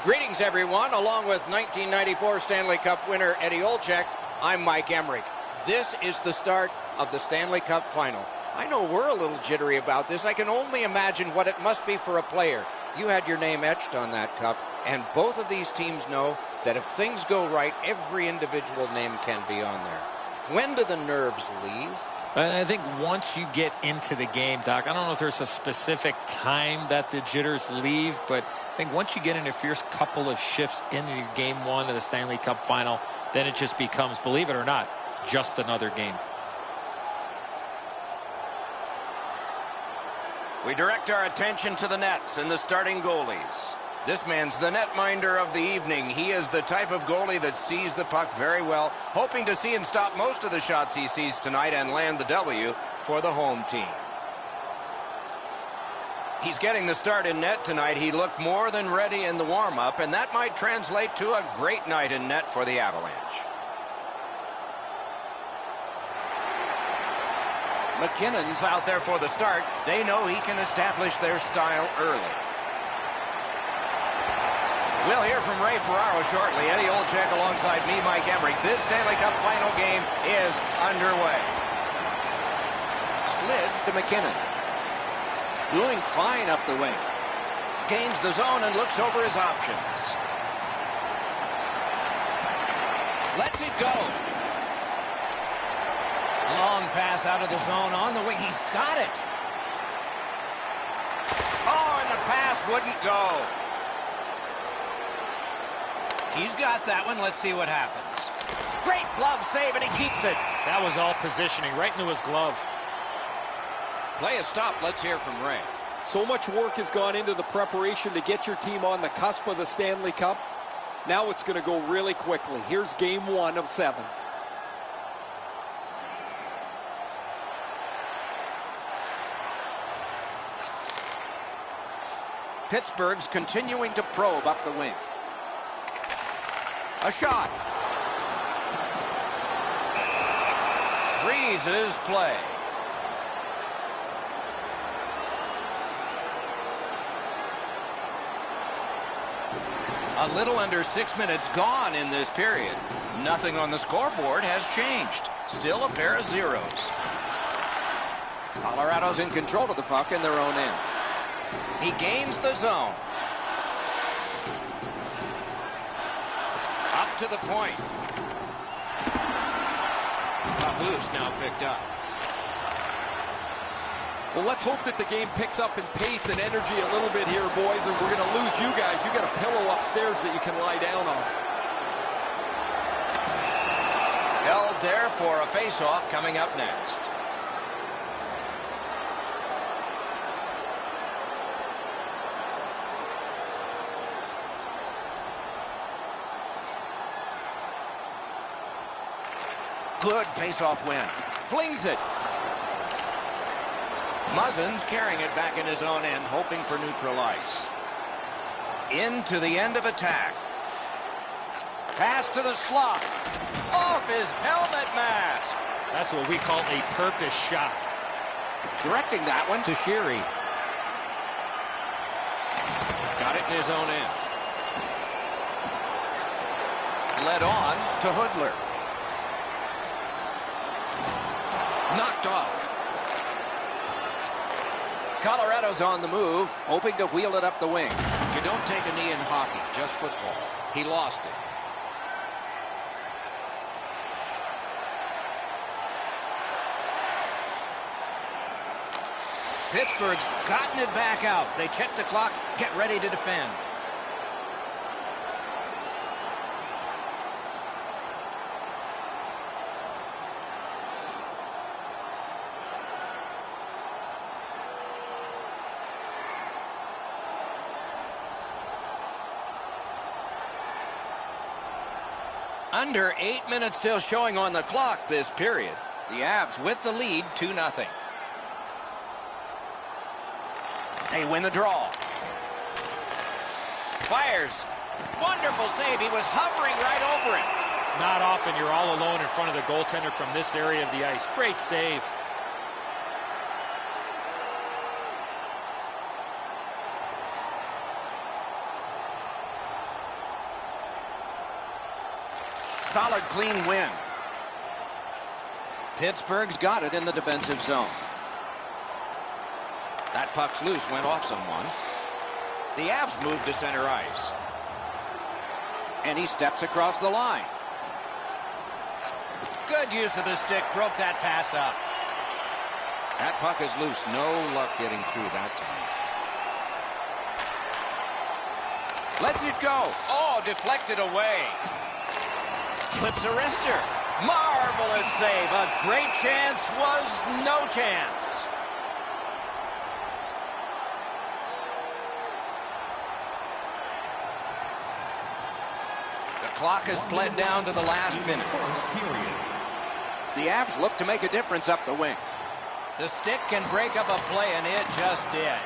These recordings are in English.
Greetings, everyone. Along with 1994 Stanley Cup winner Eddie Olczyk, I'm Mike Emrick. This is the start of the Stanley Cup final. I know we're a little jittery about this. I can only imagine what it must be for a player. You had your name etched on that cup, and both of these teams know that if things go right, every individual name can be on there. When do the nerves leave? I think once you get into the game, Doc, I don't know if there's a specific time that the jitters leave, but I think once you get in a fierce couple of shifts into your game one of the Stanley Cup final, then it just becomes, believe it or not, just another game. We direct our attention to the nets and the starting goalies. This man's the netminder of the evening. He is the type of goalie that sees the puck very well, hoping to see and stop most of the shots he sees tonight and land the W for the home team. He's getting the start in net tonight. He looked more than ready in the warm-up, and that might translate to a great night in net for the Avalanche. McKinnon's out there for the start. They know he can establish their style early. We'll hear from Ray Ferraro shortly. Eddie Olczyk alongside me, Mike Emrick. This Stanley Cup final game is underway. Slid to McKinnon. Doing fine up the wing. Gains the zone and looks over his options. Lets it go. Long pass out of the zone on the wing. He's got it. Oh, and the pass wouldn't go. He's got that one. Let's see what happens. Great glove save, and he keeps it. That was all positioning, right into his glove. Play is stopped. Let's hear from Ray. So much work has gone into the preparation to get your team on the cusp of the Stanley Cup. Now it's going to go really quickly. Here's game 1 of 7. Pittsburgh's continuing to probe up the wing. A shot. Freezes play. A little under 6 minutes gone in this period. Nothing on the scoreboard has changed. Still a pair of zeros. Colorado's in control of the puck in their own end. He gains the zone. Up to the point. Papoose now picked up. Well, let's hope that the game picks up in pace and energy a little bit here, boys, and we're going to lose you guys. You got a pillow upstairs that you can lie down on. Held there for a face-off coming up next. Good face-off win. Flings it. Muzzin's carrying it back in his own end, hoping for neutral ice. Into the end of attack. Pass to the slot. Off his helmet mask. That's what we call a purpose shot. Directing that one to Sheary. Got it in his own end. Led on to Hoodler. Knocked off. Colorado's on the move, hoping to wheel it up the wing. You don't take a knee in hockey, just football. He lost it. Pittsburgh's gotten it back out. They check the clock, get ready to defend. Under 8 minutes still showing on the clock this period. The Avs with the lead 2-0. They win the draw. Fires. Wonderful save. He was hovering right over it. Not often you're all alone in front of the goaltender from this area of the ice. Great save. solid, clean win. Pittsburgh's got it in the defensive zone. That puck's loose, went off someone. The Avs move to center ice. And he steps across the line. Good use of the stick, broke that pass up. That puck is loose, no luck getting through that time. Lets it go. Oh, deflected away. Flips a wrister. Marvelous save. A great chance was no chance. The clock has bled down to the last minute. The Avs look to make a difference up the wing. The stick can break up a play, and it just did.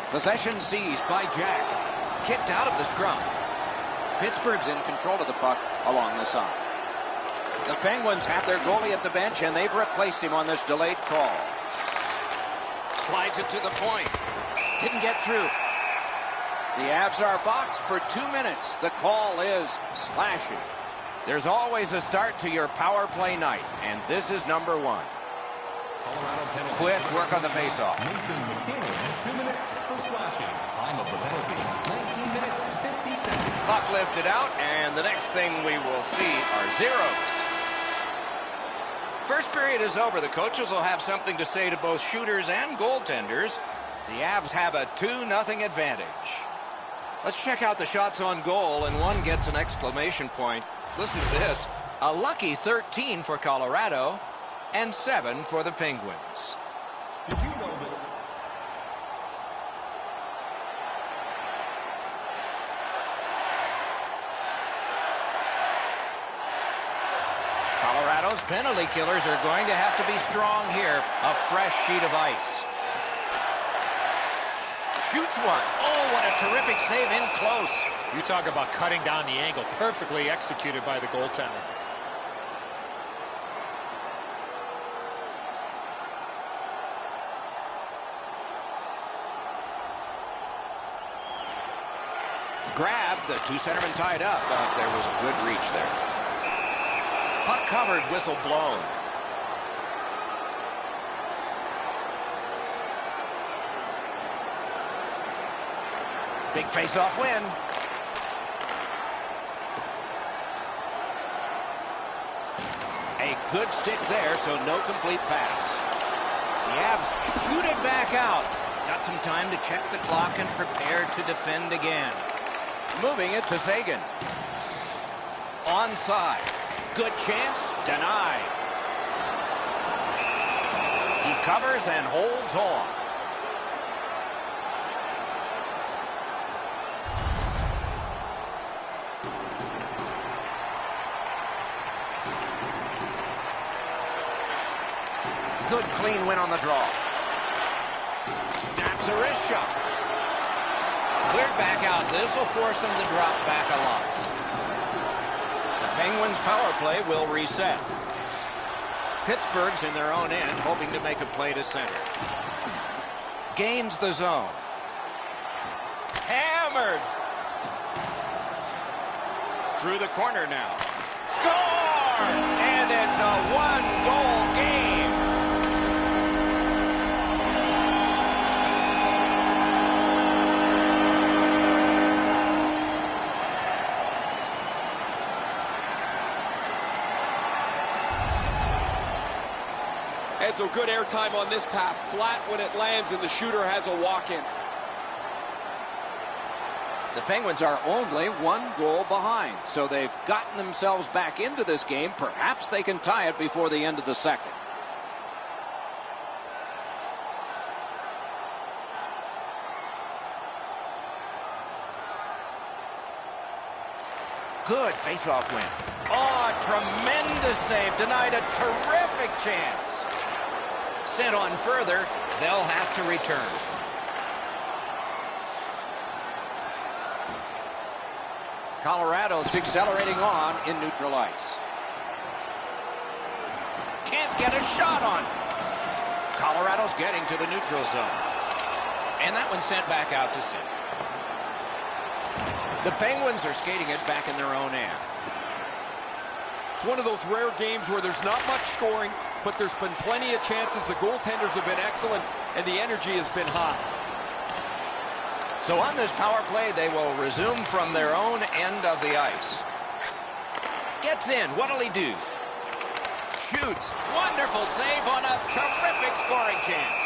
Possession seized by Jack. Kicked out of the scrum. Pittsburgh's in control of the puck along the side. The Penguins have their goalie at the bench, and they've replaced him on this delayed call. Slides it to the point. Didn't get through. The Avs are boxed for 2 minutes. The call is slashing. There's always a start to your power play night, and this is number 1. Quick work on the faceoff. Puck lifted out, and the next thing we will see are zeros. First period is over. The coaches will have something to say to both shooters and goaltenders. The Avs have a 2-0 advantage. Let's check out the shots on goal, and one gets an exclamation point. Listen to this. A lucky 13 for Colorado and 7 for the Penguins. Did you know that? Colorado's penalty killers are going to have to be strong here. A fresh sheet of ice. Shoots one. Oh, what a terrific save in close. You talk about cutting down the angle. Perfectly executed by the goaltender. Grabbed, the two centermen tied up, but there was a good reach there. Puck covered, whistle blown. Big face-off win. A good stick there, so no complete pass. The Avs shoot it back out. Got some time to check the clock and prepare to defend again. Moving it to Sagan. Onside. Good chance. Denied. He covers and holds on. Good clean win on the draw. Snaps a wrist shot. Cleared back out. This will force them to drop back a lot. The Penguins' power play will reset. Pittsburgh's in their own end, hoping to make a play to center. Gains the zone. Hammered. Through the corner now. Score! And it's a one-goal game. Edzo, good airtime on this pass. Flat when it lands, and the shooter has a walk-in. The Penguins are only 1 goal behind, so they've gotten themselves back into this game. Perhaps they can tie it before the end of the second. Good face-off win. Oh, a tremendous save. Denied a terrific chance. Sent on further, they'll have to return. Colorado's accelerating on in neutral ice. Can't get a shot on. Colorado's getting to the neutral zone. And that one sent back out to center. The Penguins are skating it back in their own end. It's one of those rare games where there's not much scoring, but there's been plenty of chances. The goaltenders have been excellent, and the energy has been high. So on this power play, they will resume from their own end of the ice. Gets in. What'll he do? Shoots. Wonderful save on a terrific scoring chance.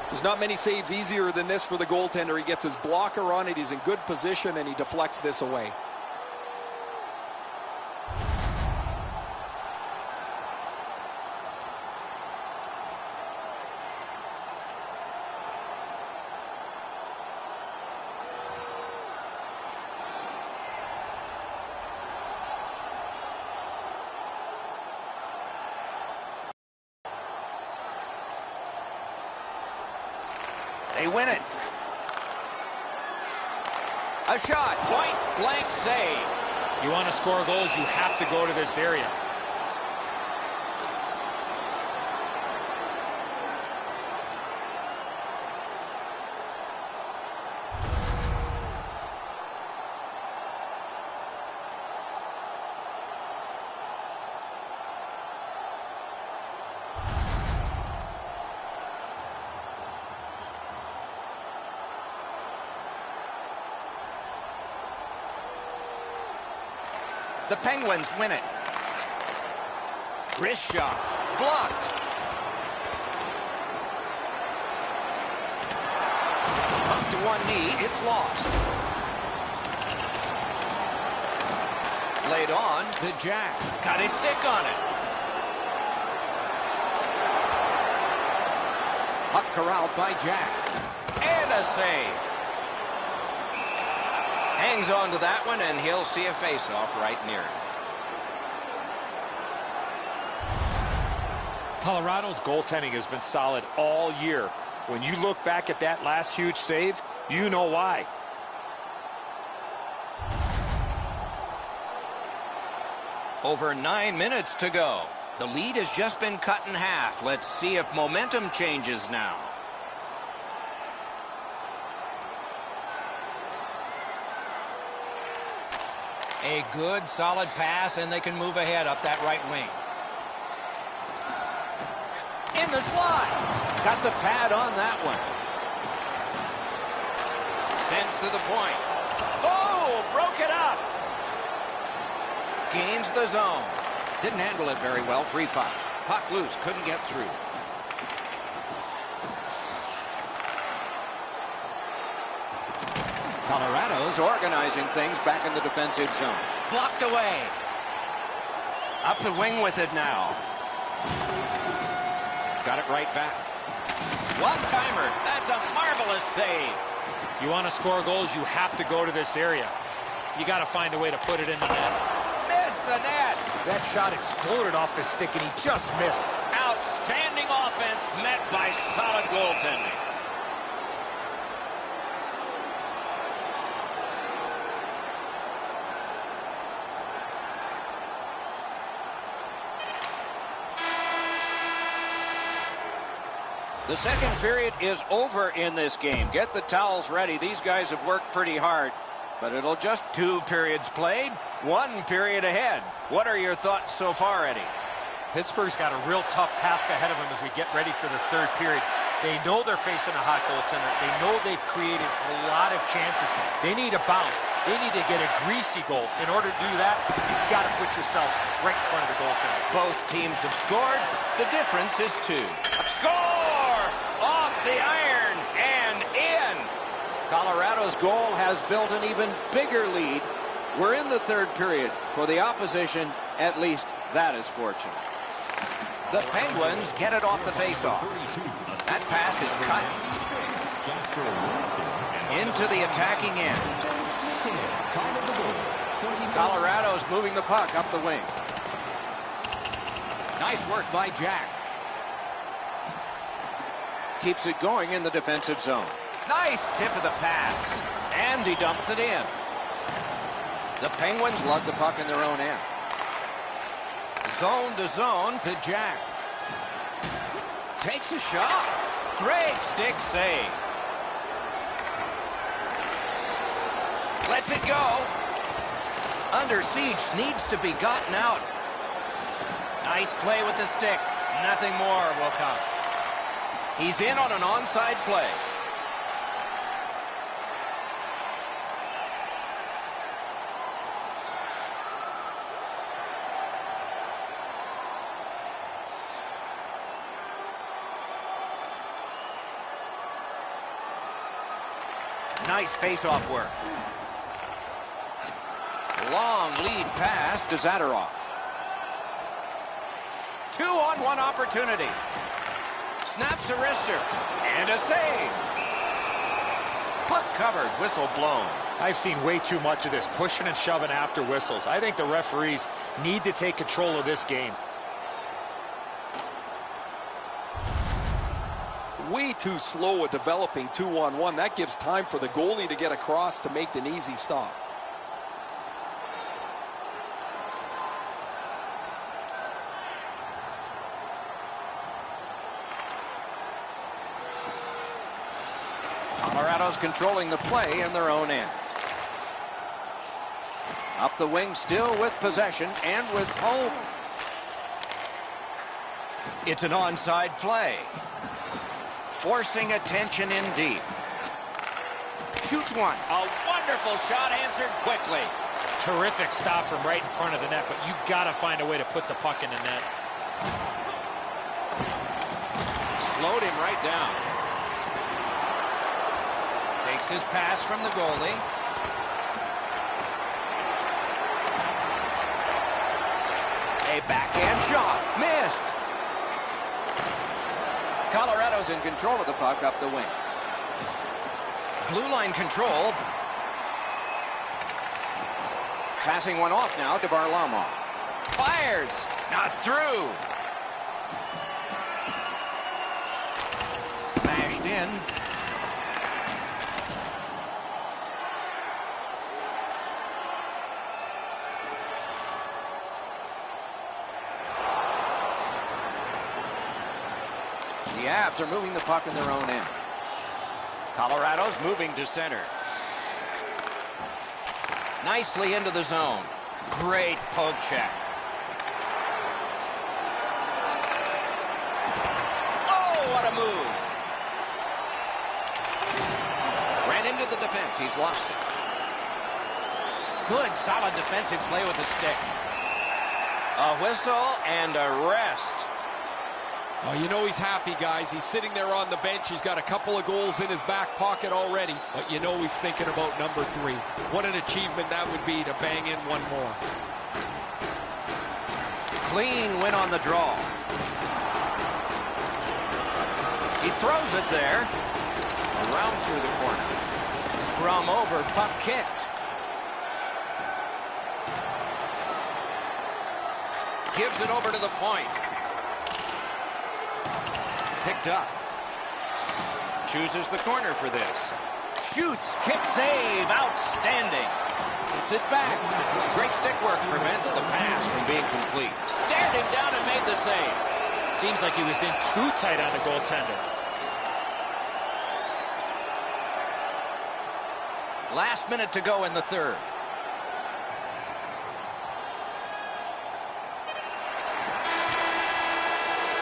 There's not many saves easier than this for the goaltender. He gets his blocker on it. He's in good position, and he deflects this away. They win it. A shot. Point blank save. You want to score goals, you have to go to this area. The Penguins win it. Wrist shot. Blocked. Up to one knee. It's lost. Laid on to Jack. Got his stick on it. Puck corralled by Jack. And a save. Hangs on to that one, and he'll see a face-off right near him. Colorado's goaltending has been solid all year. When you look back at that last huge save, you know why. Over 9 minutes to go. The lead has just been cut in half. Let's see if momentum changes now. A good, solid pass, and they can move ahead up that right wing. In the slide. Got the pad on that one. Sends to the point. Oh, broke it up. Gains the zone. Didn't handle it very well. Free puck. Puck loose. Couldn't get through. Colorado's organizing things back in the defensive zone. Blocked away. Up the wing with it now. Got it right back. One-timer. That's a marvelous save. You want to score goals, you have to go to this area. You got to find a way to put it in the net. Missed the net. That shot exploded off his stick, and he just missed. Outstanding offense met by solid goaltending. The second period is over in this game. Get the towels ready. These guys have worked pretty hard, but it'll just 2 periods played, 1 period ahead. What are your thoughts so far, Eddie? Pittsburgh's got a real tough task ahead of them as we get ready for the third period. They know they're facing a hot goaltender. They know they've created a lot of chances. They need a bounce. They need to get a greasy goal. In order to do that, you've got to put yourself right in front of the goaltender. Both teams have scored. The difference is 2. Score! Off the iron and in. Colorado's goal has built an even bigger lead. We're in the third period. For the opposition, at least that is fortunate. The Penguins get it off the faceoff. That pass is cut into the attacking end. Colorado's moving the puck up the wing. Nice work by Jack. Keeps it going in the defensive zone. Nice tip of the pass. And he dumps it in. The Penguins lug the puck in their own end. Zone to zone to Jack. Takes a shot. Great stick save. Lets it go. Under siege, needs to be gotten out. Nice play with the stick. Nothing more will come. He's in on an onside play. Nice face-off work. Long lead pass to Zadorov. 2-on-1 opportunity. Snaps a wrister. And a save. Puck covered. Whistle blown. I've seen way too much of this, pushing and shoving after whistles. I think the referees need to take control of this game. Way too slow at developing 2-on-1. That gives time for the goalie to get across to make an easy stop. Colorado's controlling the play in their own end. Up the wing, still with possession and with hope. It's an onside play. Forcing attention in deep. Shoots one. A wonderful shot answered quickly. Terrific stop from right in front of the net, but you got to find a way to put the puck in the net. Slowed him right down. Takes his pass from the goalie. A backhand shot. Missed. Colorado's in control of the puck up the wing. Blue line control. Passing one off now to Varlamov. Fires. Not through. Mashed in. The Avs are moving the puck in their own end. Colorado's moving to center. Nicely into the zone. Great poke check. Oh, what a move. Ran into the defense. He's lost it. Good, solid defensive play with the stick. A whistle and a rest. Oh, you know he's happy, guys. He's sitting there on the bench. He's got a couple of goals in his back pocket already. But you know he's thinking about number 3. What an achievement that would be to bang in one more. Clean win on the draw. He throws it there. Around through the corner. Scrum over, puck kicked. Gives it over to the point. Picked up. Chooses the corner for this. Shoots. Kick save. Outstanding. Gets it back. Great stick work prevents the pass from being complete. Stared him down and made the save. Seems like he was in too tight on the goaltender. Last minute to go in the third.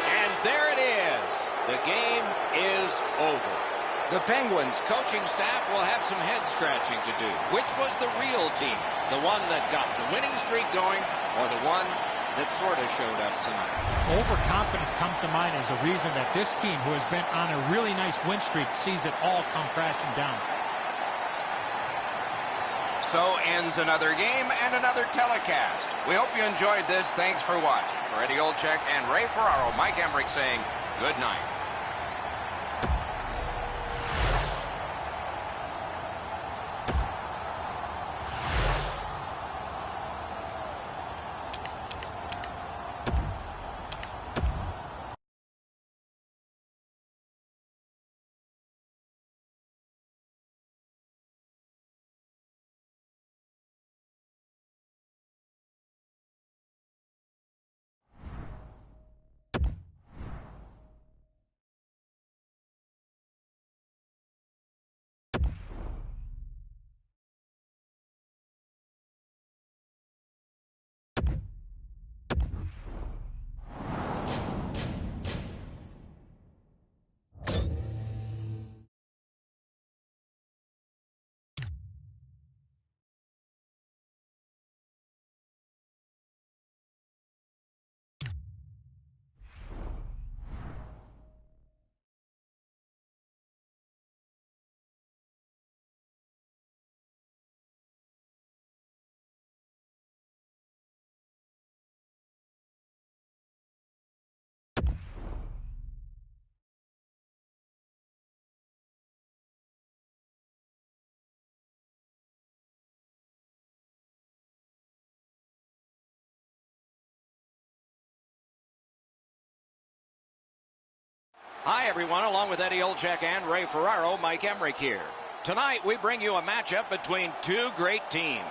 And there it is. The game is over. The Penguins coaching staff will have some head scratching to do. Which was the real team? The one that got the winning streak going, or the one that sort of showed up tonight? Overconfidence comes to mind as a reason that this team, who has been on a really nice win streak, sees it all come crashing down. So ends another game and another telecast. We hope you enjoyed this. Thanks for watching. For Eddie Olczyk and Ray Ferraro, Mike Emmerich saying good night. Hi, everyone. Along with Eddie Olczyk and Ray Ferraro, Mike Emrick here. Tonight, we bring you a matchup between two great teams.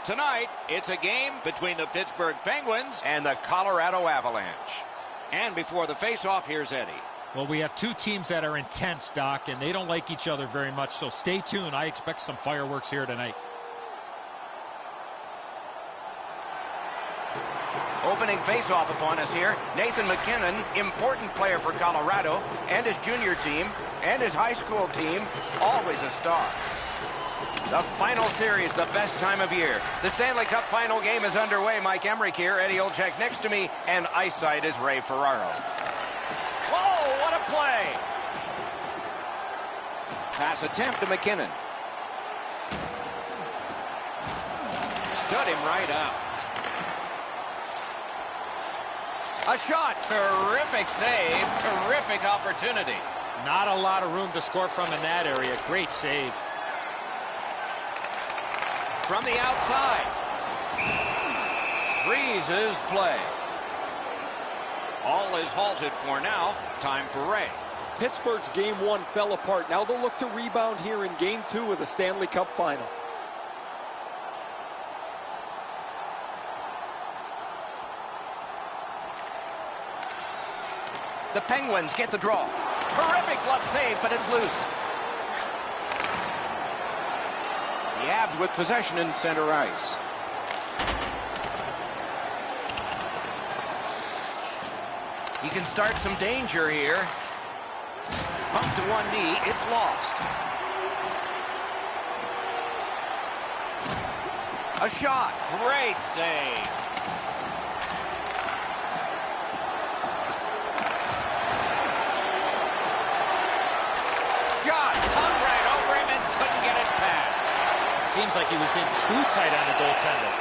Tonight, it's a game between the Pittsburgh Penguins and the Colorado Avalanche. And before the face-off, here's Eddie. Well, we have two teams that are intense, Doc, and they don't like each other very much, so stay tuned. I expect some fireworks here tonight. Opening face-off upon us here, Nathan MacKinnon, important player for Colorado, and his junior team, and his high school team, always a star. The final series, the best time of year. The Stanley Cup final game is underway. Mike Emrick here, Eddie Olczyk next to me, and ice side is Ray Ferraro. Whoa, what a play! Pass attempt to MacKinnon. Stood him right up. A shot. Terrific save. Terrific opportunity. Not a lot of room to score from in that area. Great save. From the outside. Freezes play. All is halted for now. Time for Ray. Pittsburgh's Game 1 fell apart. Now they'll look to rebound here in Game 2 of the Stanley Cup Final. The Penguins get the draw. Terrific glove save, but it's loose. The Avs with possession in center ice. He can start some danger here. Bumped to one knee. It's lost. A shot. Great save. Shot. Hung right over him and couldn't get it past. Seems like he was in too tight on the goaltender.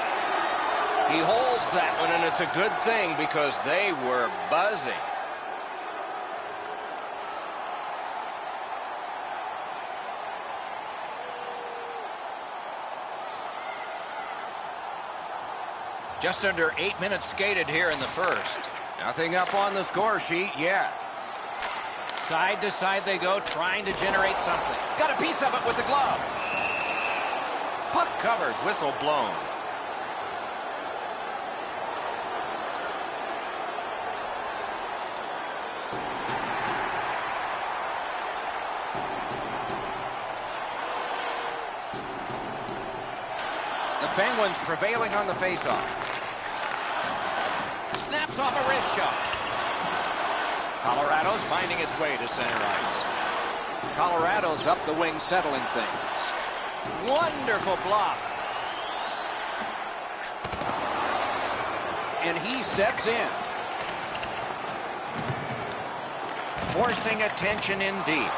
He holds that one, and it's a good thing because they were buzzing. Just under 8 minutes skated here in the first. Nothing up on the score sheet yet. Side to side they go, trying to generate something. Got a piece of it with the glove. Puck covered, whistle blown. The Penguins prevailing on the faceoff. Snaps off a wrist shot. Colorado's finding its way to center ice. Colorado's up the wing settling things. Wonderful block. And he steps in. Forcing attention in deep.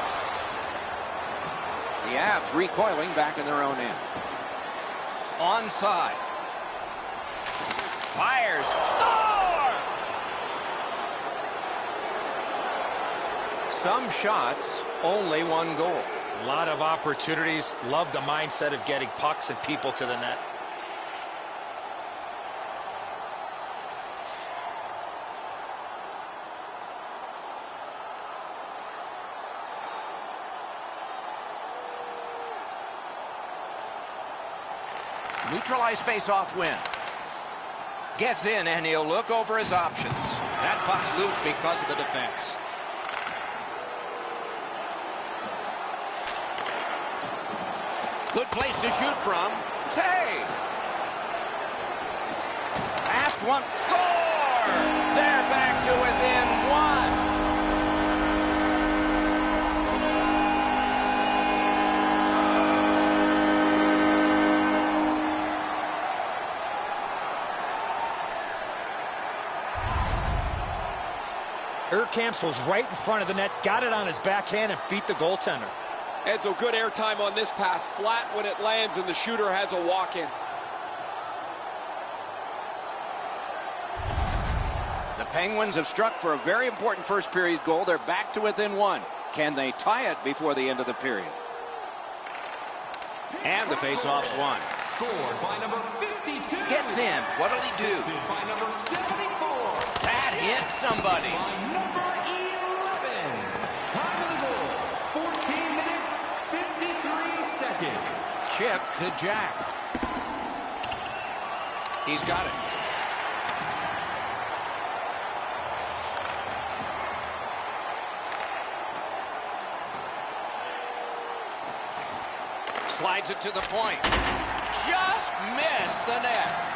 The Avs recoiling back in their own end. Onside. Fires. Score! Some shots, only one goal. A lot of opportunities. Love the mindset of getting pucks and people to the net. Neutralized face-off win. Gets in, and he'll look over his options. That puck's loose because of the defense. Good place to shoot from. Save. Past one. Score! They're back to within one. Urkamps was right in front of the net, got it on his backhand, and beat the goaltender. Edzo, good airtime on this pass. Flat when it lands, and the shooter has a walk-in. The Penguins have struck for a very important first period goal. They're back to within one. Can they tie it before the end of the period? And the face-off's won. Scored by number 52. Gets in. What'll he do? Assisted by number 74. That hit somebody. By number 11. chip to Jack. He's got it. Slides it to the point. Just missed the net.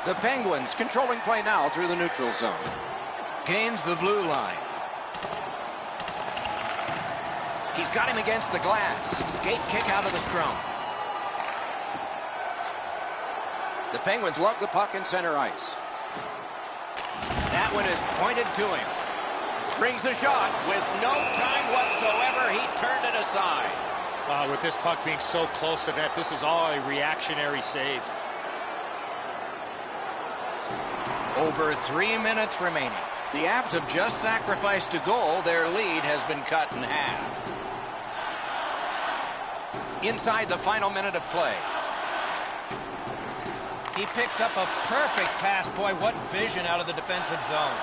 The Penguins controlling play now through the neutral zone. Gains the blue line. He's got him against the glass. Skate kick out of the scrum. The Penguins lug the puck in center ice. That one is pointed to him. Brings the shot with no time whatsoever. He turned it aside. With this puck being so close to net, this is all a reactionary save. Over 3 minutes remaining. The Avs have just sacrificed a goal. Their lead has been cut in half. Inside the final minute of play. He picks up a perfect pass. Boy, what vision out of the defensive zone.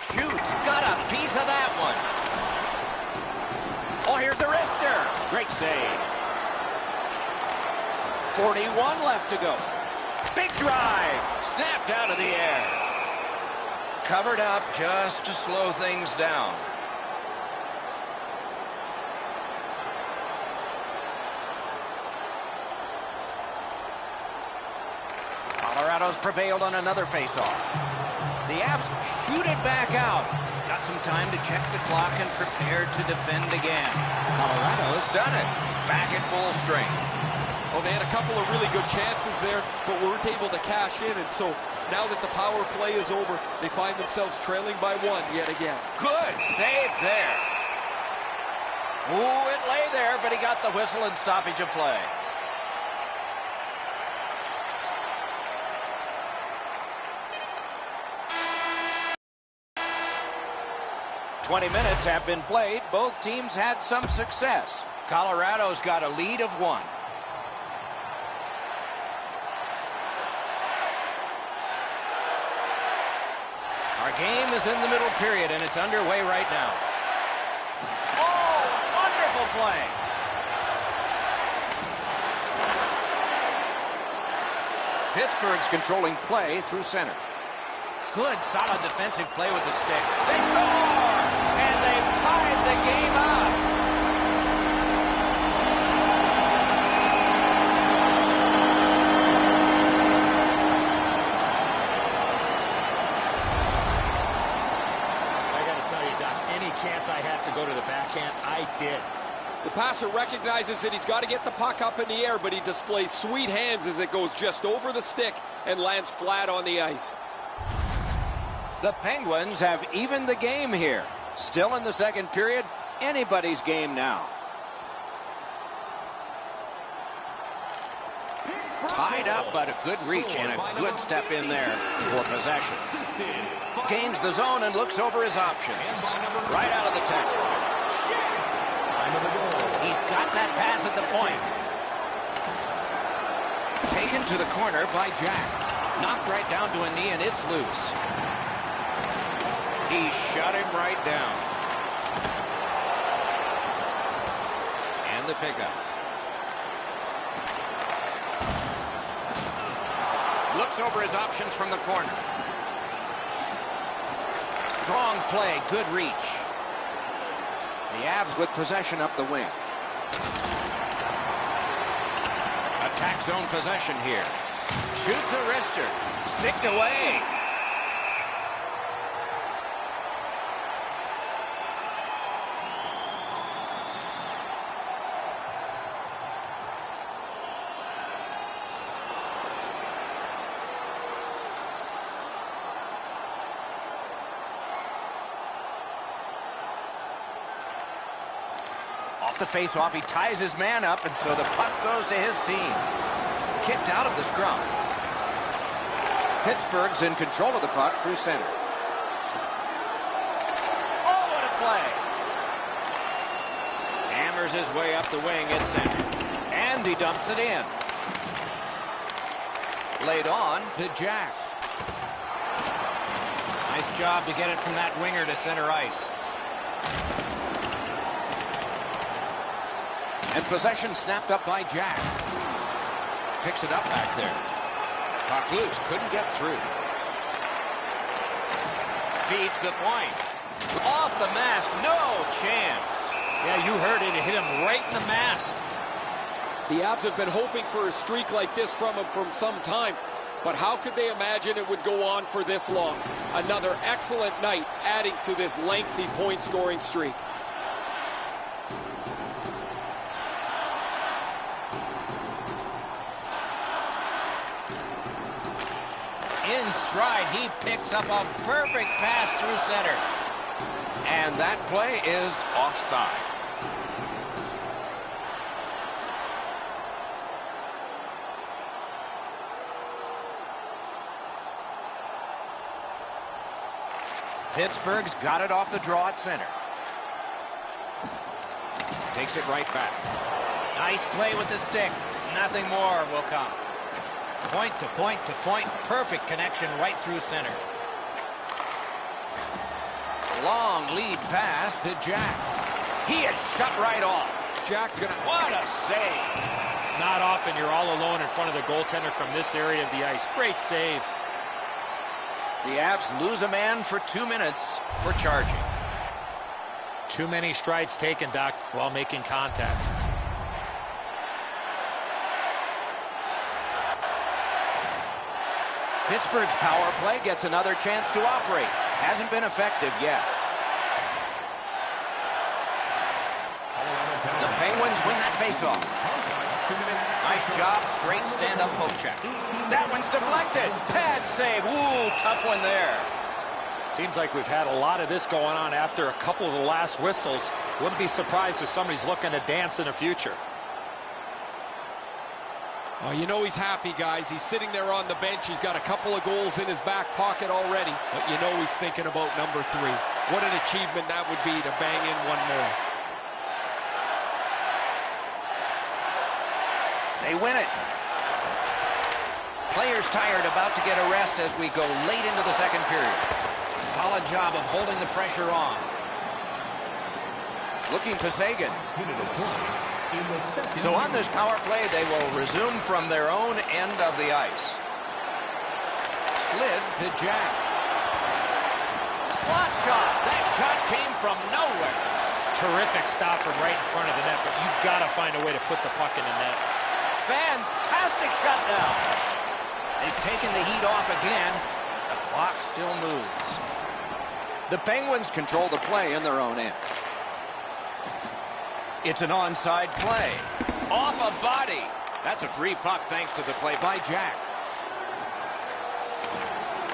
Shoots. Got a piece of that one. Oh, here's a wrister. Great save. 41 left to go. Big drive. Snapped out of the air. Covered up just to slow things down. Colorado's prevailed on another faceoff. The Avs shoot it back out. Got some time to check the clock and prepared to defend again. Colorado's done it. Back at full strength. Oh, they had a couple of really good chances there, but weren't able to cash in, and so now that the power play is over, they find themselves trailing by one yet again. Good save there. Ooh, it lay there, but he got the whistle and stoppage of play. "20 minutes have been played. Both teams had some success. Colorado's got a lead of 1. Our game is in the middle period, and it's underway right now. Oh, wonderful play. Pittsburgh's controlling play through center. Good, solid defensive play with the stick. They score! And they've tied the game up. I got to tell you, Doc, any chance I had to go to the backhand, I did. The passer recognizes that he's got to get the puck up in the air, but he displays sweet hands as it goes just over the stick and lands flat on the ice. The Penguins have evened the game here. Still in the second period, anybody's game now. Tied up, but a good reach and a good step in there for possession. Gains the zone and looks over his options. Right out of the text. He's got that pass at the point. Taken to the corner by Jack. Knocked right down to a knee, and it's loose. He shut him right down. And the pickup. Looks over his options from the corner. Strong play, good reach. The Avs with possession up the wing. Attack zone possession here. Shoots a wrister. Sticked away. Off the face-off, he ties his man up, and so the puck goes to his team. Kicked out of the scrum. Pittsburgh's in control of the puck through center. Oh, what a play! Hammers his way up the wing at center. And he dumps it in. Laid on to Jack. Nice job to get it from that winger to center ice. And possession snapped up by Jack. Picks it up back there. Puck loose, couldn't get through. Feeds the point. Off the mask, no chance. Yeah, you heard it. It hit him right in the mask. The Avs have been hoping for a streak like this from him for some time, but how could they imagine it would go on for this long? Another excellent night adding to this lengthy point-scoring streak. In stride, he picks up a perfect pass through center. And that play is offside. Pittsburgh's got it off the draw at center. Takes it right back. Nice play with the stick. Nothing more will come. Point to point to point. Perfect connection right through center. Long lead pass to Jack. He is shut right off. Jack's gonna... What a save. Not often you're all alone in front of the goaltender from this area of the ice. Great save. The Avs lose a man for 2 minutes for charging. Too many strides taken, Doc, while making contact. Pittsburgh's power play gets another chance to operate. Hasn't been effective yet. The Penguins win that faceoff. Nice job, straight stand-up poke check. That one's deflected. Pad save. Ooh, tough one there. Seems like we've had a lot of this going on after a couple of the last whistles. Wouldn't be surprised if somebody's looking to dance in the future. Oh, you know he's happy, guys. He's sitting there on the bench. He's got a couple of goals in his back pocket already. But you know he's thinking about number 3. What an achievement that would be to bang in one more. They win it. Players tired, about to get a rest as we go late into the second period. Solid job of holding the pressure on. Looking to Sagan. So on this power play, they will resume from their own end of the ice. Slid to Jack. Slot shot. That shot came from nowhere. Terrific stop from right in front of the net, but you've got to find a way to put the puck in the net. Fantastic shutdown. They've taken the heat off again. The clock still moves. The Penguins control the play in their own end. It's an onside play. Off a body. That's a free puck thanks to the play by Jack.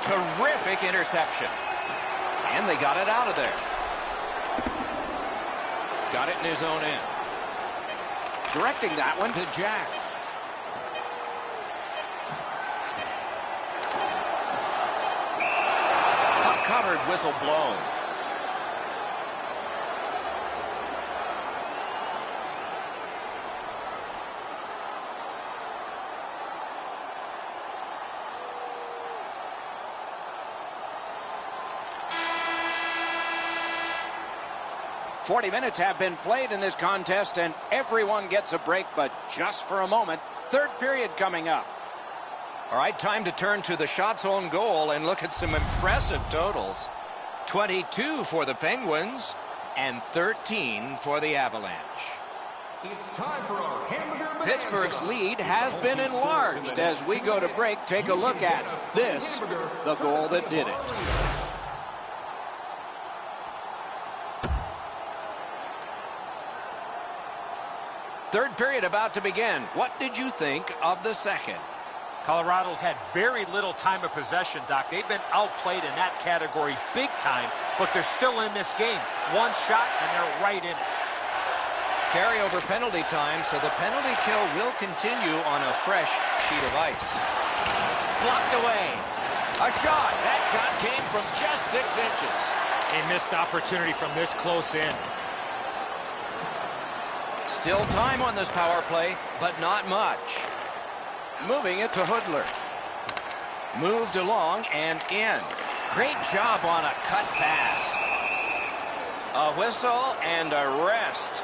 Terrific interception. And they got it out of there. Got it in his own end. Directing that one to Jack. Puck covered, whistle blown. "40 minutes have been played in this contest, and everyone gets a break, but just for a moment. Third period coming up. All right, time to turn to the shots on goal and look at some impressive totals. 22 for the Penguins and 13 for the Avalanche. It's time for our hamburger Pittsburgh's lead has been enlarged. As we go to break, take a look at this, the goal that did it. Third period about to begin. What did you think of the second? Colorado's had very little time of possession, Doc. They've been outplayed in that category big time, but they're still in this game. One shot, and they're right in it. Carryover penalty time, so the penalty kill will continue on a fresh sheet of ice. Blocked away. A shot. That shot came from just 6 inches. A missed opportunity from this close in. Still time on this power play, but not much. Moving it to Hoodler. Moved along and in. Great job on a cut pass. A whistle and a rest.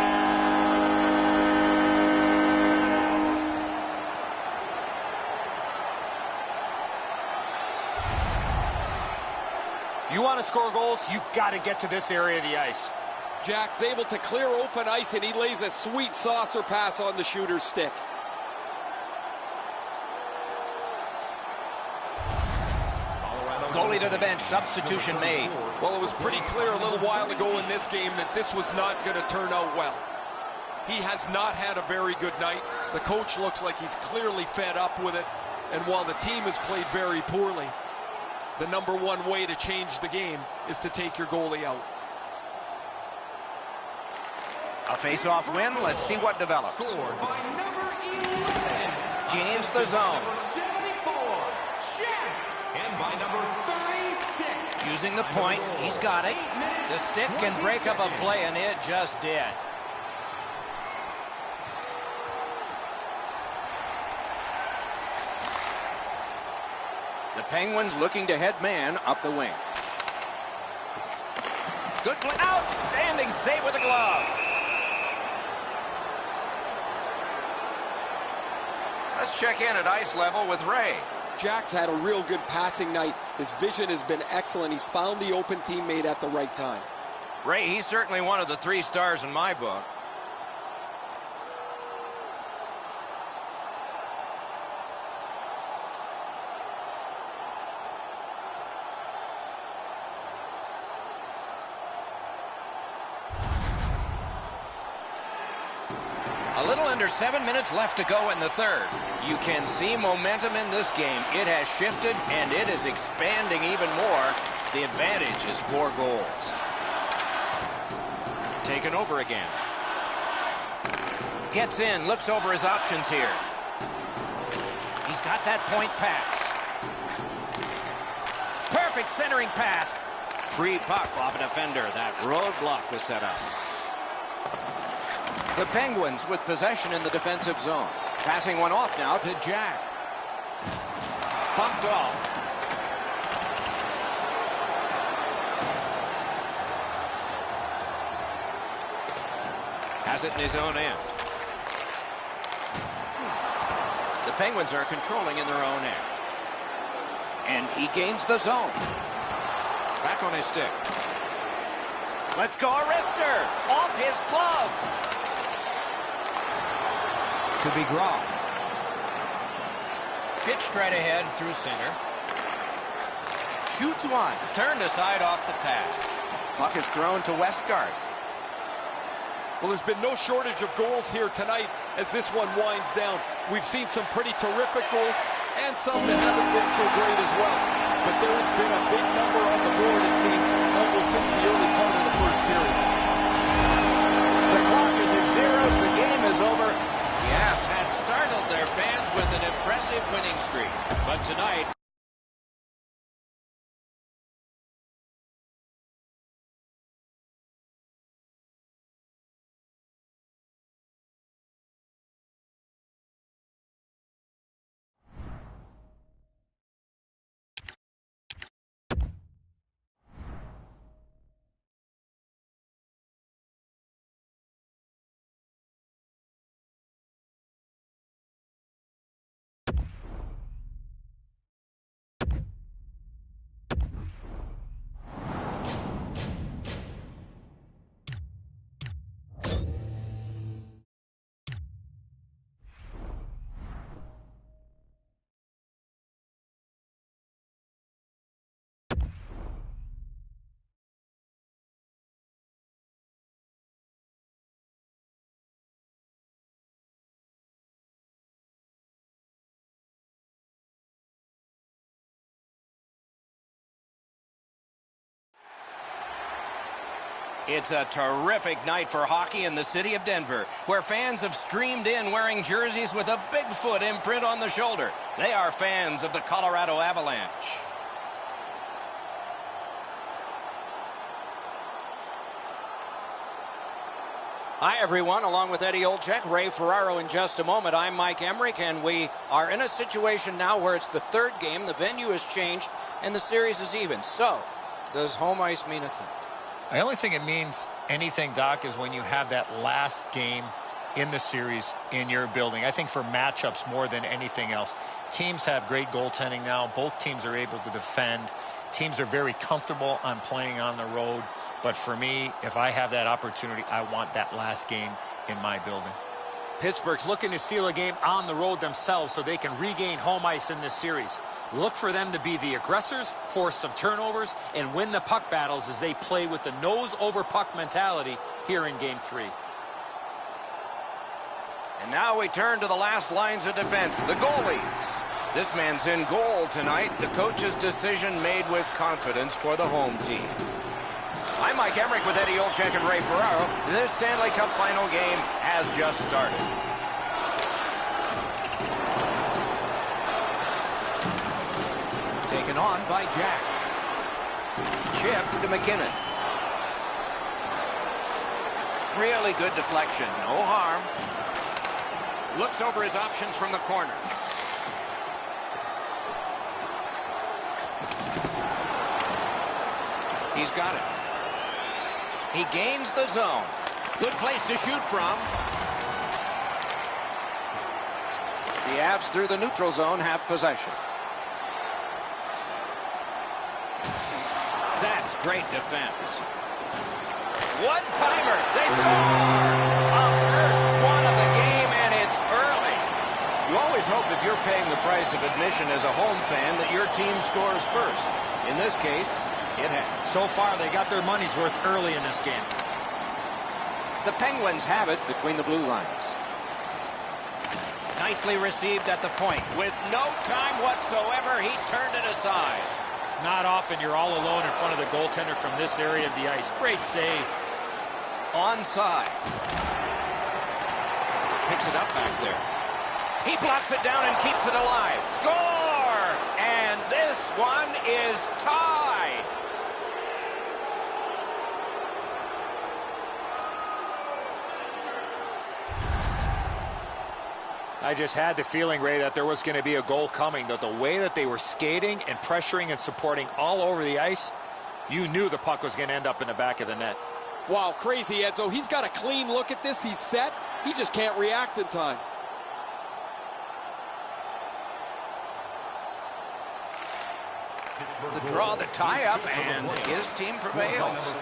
You want to score goals, you got to get to this area of the ice. Jack's able to clear open ice, and he lays a sweet saucer pass on the shooter's stick. Goalie to the bench, substitution made. Well, it was pretty clear a little while ago in this game that this was not going to turn out well. He has not had a very good night. The coach looks like he's clearly fed up with it. And while the team has played very poorly, the number one way to change the game is to take your goalie out. A face-off win. Let's see what develops. Scored by number 11. Gains the zone. Number 74, Jack. And by number 36. Using the point, he's got it. The stick can break up a play, and it just did. The Penguins looking to head man up the wing. Good play. Outstanding save with a glove. Let's check in at ice level with Ray. Jack's had a real good passing night. His vision has been excellent. He's found the open teammate at the right time. Ray, he's certainly one of the 3 stars in my book. A little under 7 minutes left to go in the third. You can see momentum in this game. It has shifted, and it is expanding even more. The advantage is 4 goals. Taken over again. Gets in, looks over his options here. He's got that point pass. Perfect centering pass. Free puck off a defender. That roadblock was set up. The Penguins with possession in the defensive zone. Passing one off now to Jack. Bumped off. Has it in his own end. The Penguins are controlling in their own end. And he gains the zone. Back on his stick. Let's go, Arister! Off his glove! To be Gras. Pitched right ahead through center. Shoots one. Turned aside off the pad. Puck is thrown to Westgarth. Well, there's been no shortage of goals here tonight as this one winds down. We've seen some pretty terrific goals and some that haven't been so great as well. But there has been a big number on the board, it seems, almost since the early part of the first period. The clock is at zeros. The game is over. The Avs had startled their fans with an impressive winning streak. But tonight... It's a terrific night for hockey in the city of Denver, where fans have streamed in wearing jerseys with a Bigfoot imprint on the shoulder. They are fans of the Colorado Avalanche. Hi, everyone. Along with Eddie Olczyk, Ray Ferraro in just a moment. I'm Mike Emmerich, and we are in a situation now where it's the third game. The venue has changed, and the series is even. So, does home ice mean a thing? The only thing it means anything, Doc, is when you have that last game in the series in your building. I think for matchups more than anything else. Teams have great goaltending now. Both teams are able to defend. Teams are very comfortable on playing on the road. But for me, if I have that opportunity, I want that last game in my building. Pittsburgh's looking to steal a game on the road themselves so they can regain home ice in this series. Look for them to be the aggressors, force some turnovers, and win the puck battles as they play with the nose-over-puck mentality here in Game 3. And now we turn to the last lines of defense, the goalies. This man's in goal tonight. The coach's decision made with confidence for the home team. I'm Mike Emmerich with Eddie Olczyk and Ray Ferraro. This Stanley Cup final game has just started. Taken on by Jack. Chip to McKinnon. Really good deflection. No harm. Looks over his options from the corner. He's got it. He gains the zone. Good place to shoot from. The Avs through the neutral zone have possession. That's great defense. One-timer. They score! A first one of the game, and it's early. You always hope if you're paying the price of admission as a home fan that your team scores first. In this case, it has. So far, they got their money's worth early in this game. The Penguins have it between the blue lines. Nicely received at the point. With no time whatsoever, he turned it aside. Not often you're all alone in front of the goaltender from this area of the ice. Great save. Onside. Picks it up back there. He blocks it down and keeps it alive. Score! And this one is tied. I just had the feeling, Ray, that there was going to be a goal coming. That the way that they were skating and pressuring and supporting all over the ice, you knew the puck was going to end up in the back of the net. Wow, crazy, Edzo. He's got a clean look at this. He's set. He just can't react in time. The draw, the tie-up, and his team prevails.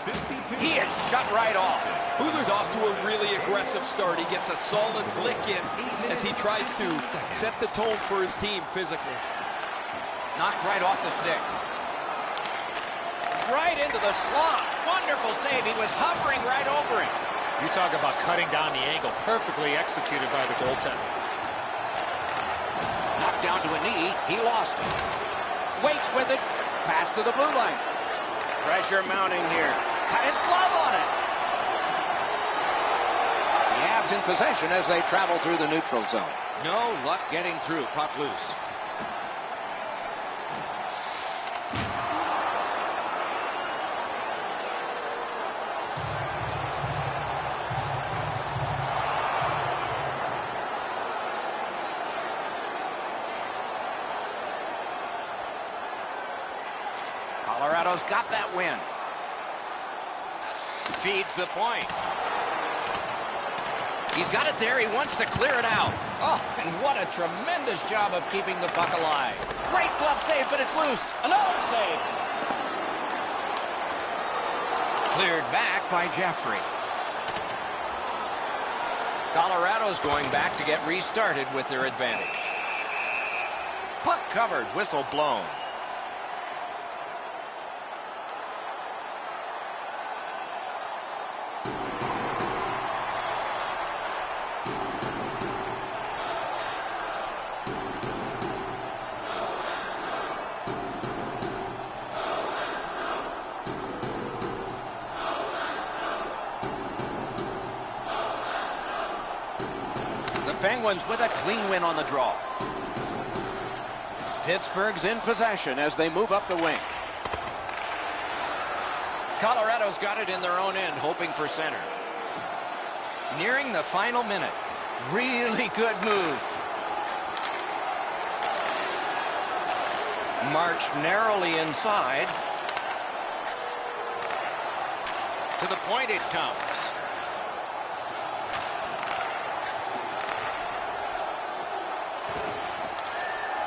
He is shut right off. Hoover's off to a really aggressive start. He gets a solid lick in as he tries to set the tone for his team physically. Knocked right off the stick. Right into the slot. Wonderful save. He was hovering right over him. You talk about cutting down the angle. Perfectly executed by the goaltender. Knocked down to a knee. He lost it. Waits with it. Pass to the blue line. Pressure mounting here. Cut his glove on it. The Avs in possession as they travel through the neutral zone. No luck getting through. Puck loose. Colorado's got that win. Feeds the point. He's got it there. He wants to clear it out. Oh, and what a tremendous job of keeping the puck alive. Great glove save, but it's loose. Another save. Cleared back by Jeffrey. Colorado's going back to get restarted with their advantage. Puck covered, whistle blown. Penguins with a clean win on the draw. Pittsburgh's in possession as they move up the wing. Colorado's got it in their own end, hoping for center. Nearing the final minute. Really good move. Marched narrowly inside. To the point it comes.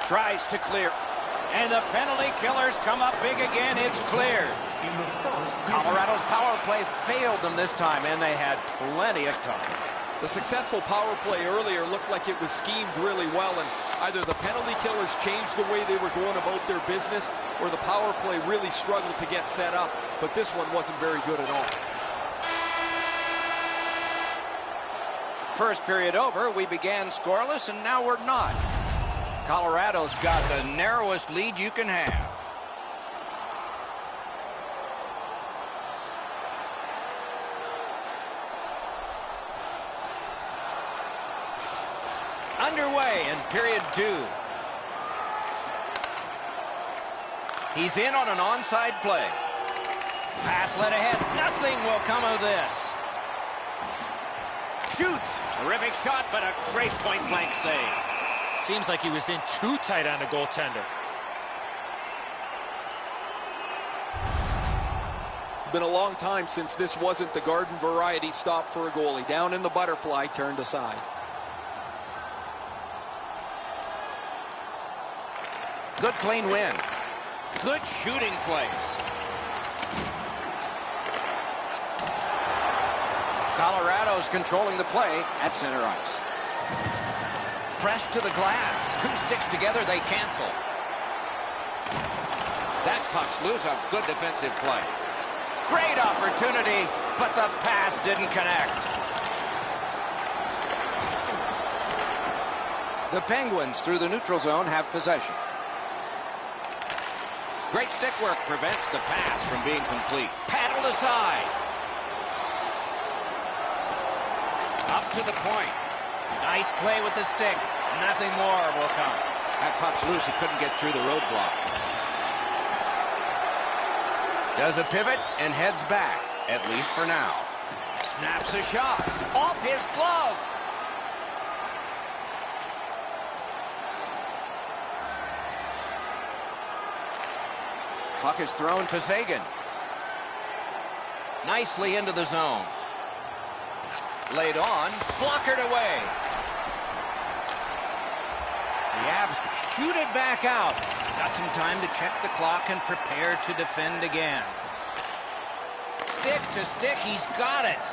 Tries to clear. And the penalty killers come up big again. It's cleared. Colorado's power play failed them this time, and they had plenty of time. The successful power play earlier looked like it was schemed really well, and either the penalty killers changed the way they were going about their business, or the power play really struggled to get set up, but this one wasn't very good at all. First period over, we began scoreless, and now we're not. Colorado's got the narrowest lead you can have. Underway in period 2. He's in on an onside play. Pass led ahead. Nothing will come of this. Shoots. Terrific shot, but a great point-blank save. Seems like he was in too tight on the goaltender. Been a long time since this wasn't the garden variety stop for a goalie. Down in the butterfly, turned aside. Good clean win. Good shooting place. Colorado's controlling the play at center ice. Press to the glass. Two sticks together, they cancel. That puck's loose. A good defensive play. Great opportunity, but the pass didn't connect. The Penguins, through the neutral zone, have possession. Great stick work prevents the pass from being complete. Paddled aside. Up to the point. Nice play with the stick. Nothing more will come. That puck's loose. He couldn't get through the roadblock. Does a pivot and heads back, at least for now. Snaps a shot. Off his glove. Puck is thrown to Sagan. Nicely into the zone. Laid on. Blockered away. The Avs shoot it back out. Got some time to check the clock and prepare to defend again. Stick to stick. He's got it.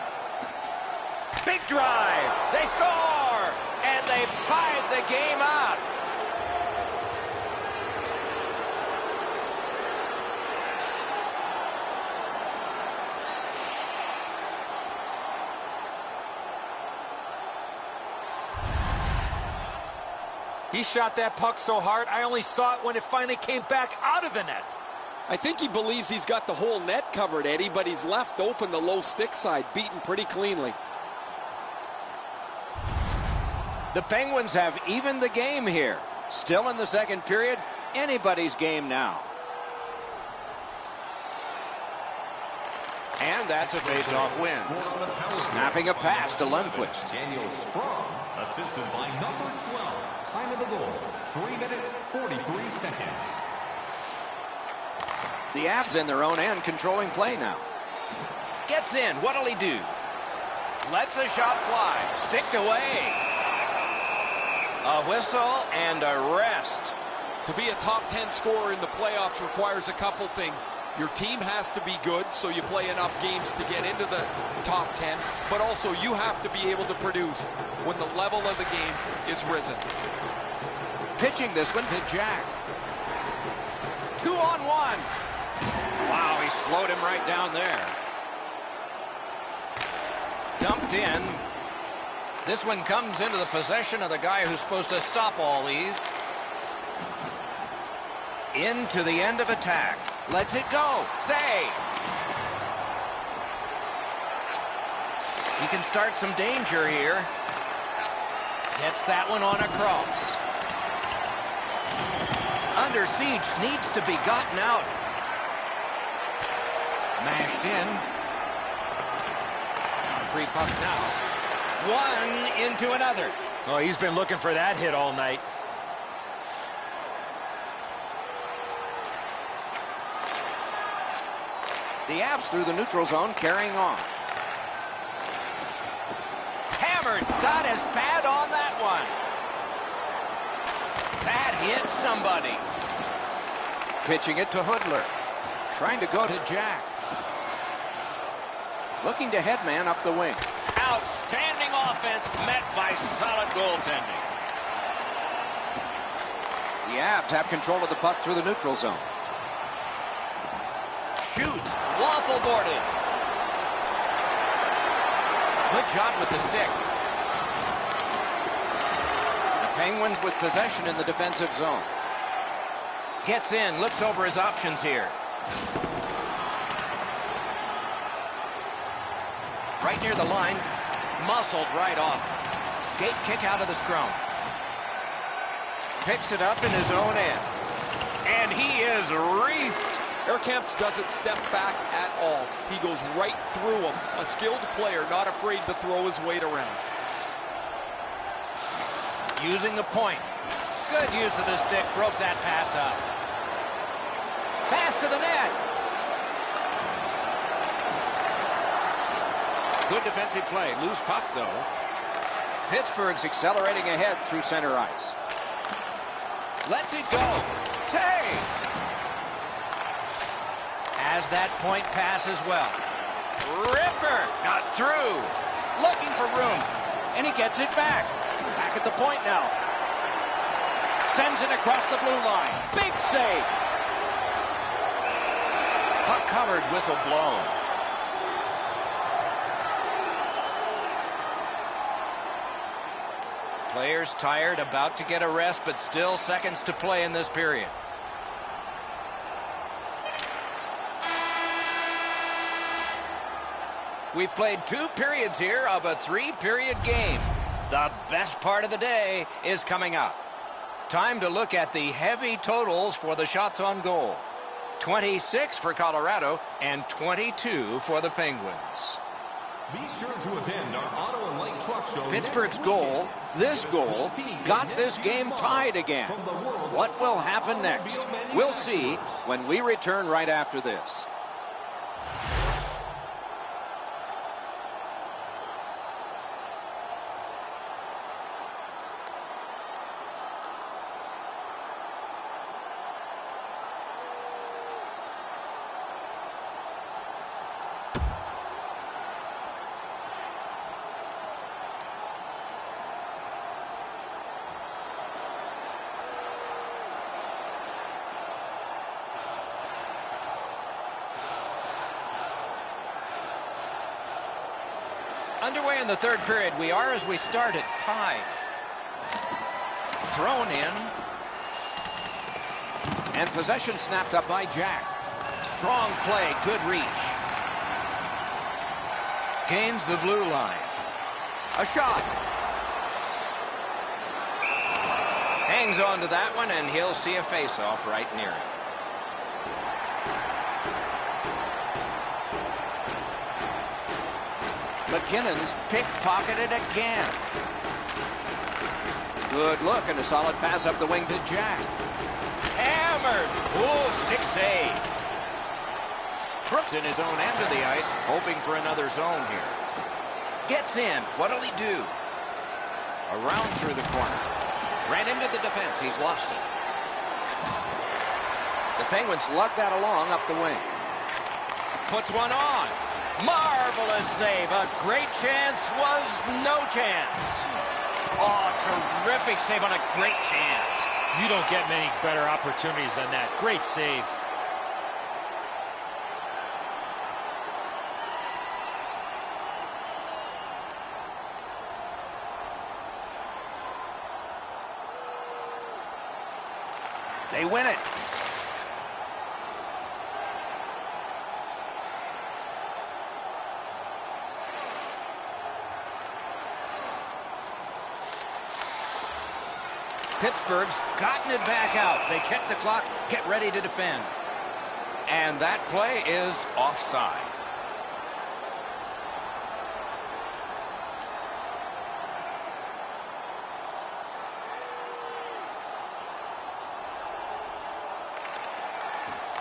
Big drive. They score. And they've tied the game up. He shot that puck so hard, I only saw it when it finally came back out of the net. I think he believes he's got the whole net covered, Eddie, but he's left open the low stick side, beaten pretty cleanly. The Penguins have evened the game here. Still in the second period, anybody's game now. And that's a face-off win. Snapping a pass to Lundqvist. Daniel Sprong, assisted by number 12. Time of the goal, 3 minutes, 43 seconds. The Avs in their own end, controlling play now. Gets in. What'll he do? Lets the shot fly. Sticked away. A whistle and a rest. To be a top 10 scorer in the playoffs requires a couple things. Your team has to be good, so you play enough games to get into the top 10, but also you have to be able to produce when the level of the game is risen. Pitching this one to Jack. 2-on-1. Wow, he slowed him right down there. Dumped in. This one comes into the possession of the guy who's supposed to stop all these. Into the end of attack. Lets it go. Save. He can start some danger here. Gets that one on across. Under siege, needs to be gotten out. Mashed in. Free puck now. One into another. Oh, he's been looking for that hit all night. The Avs through the neutral zone, carrying on. Hammered. Got his pad on that one. That hit somebody. Pitching it to Hoodler. Trying to go to Jack. Looking to headman up the wing. Outstanding offense met by solid goaltending. The Avs have control of the puck through the neutral zone. Shoots. Waffle boarded. Good job with the stick. The Penguins with possession in the defensive zone. Gets in, looks over his options here. Right near the line, muscled right off. Skate kick out of the scrum. Picks it up in his own end. And he is reefed. Erkamps doesn't step back at all. He goes right through him. A skilled player, not afraid to throw his weight around. Using the point. Good use of the stick. Broke that pass up. Pass to the net. Good defensive play. Loose puck, though. Pittsburgh's accelerating ahead through center ice. Lets it go. Save. Has that point pass as well. Ripper. Not through. Looking for room. And he gets it back. Back at the point now. Sends it across the blue line. Big save. Puck covered, whistle blown. Players tired, about to get a rest, but still seconds to play in this period. We've played 2 periods here of a 3-period game. The best part of the day is coming up. Time to look at the heavy totals for the shots on goal. 26 for Colorado and 22 for the Penguins. Be sure to attend our auto and light truck show. Pittsburgh's goal, this goal, got this game tied again. What will happen next? We'll see when we return right after this. Underway in the third period. We are, as we started, tied. Thrown in. And possession snapped up by Jack. Strong play, good reach. Gains the blue line. A shot. Hangs on to that one, and he'll see a face-off right near him. McKinnon's pickpocketed again. Good look and a solid pass up the wing to Jack. Hammered. Ooh, stick save. Brooks in his own end of the ice, hoping for another zone here. Gets in. What'll he do? Around through the corner. Ran into the defense. He's lost it. The Penguins lug that along up the wing. Puts one on. Marvelous save. A great chance was no chance. Oh, terrific save on a great chance. You don't get many better opportunities than that. Great save. They win it. Pittsburgh's gotten it back out. They check the clock, get ready to defend. And that play is offside.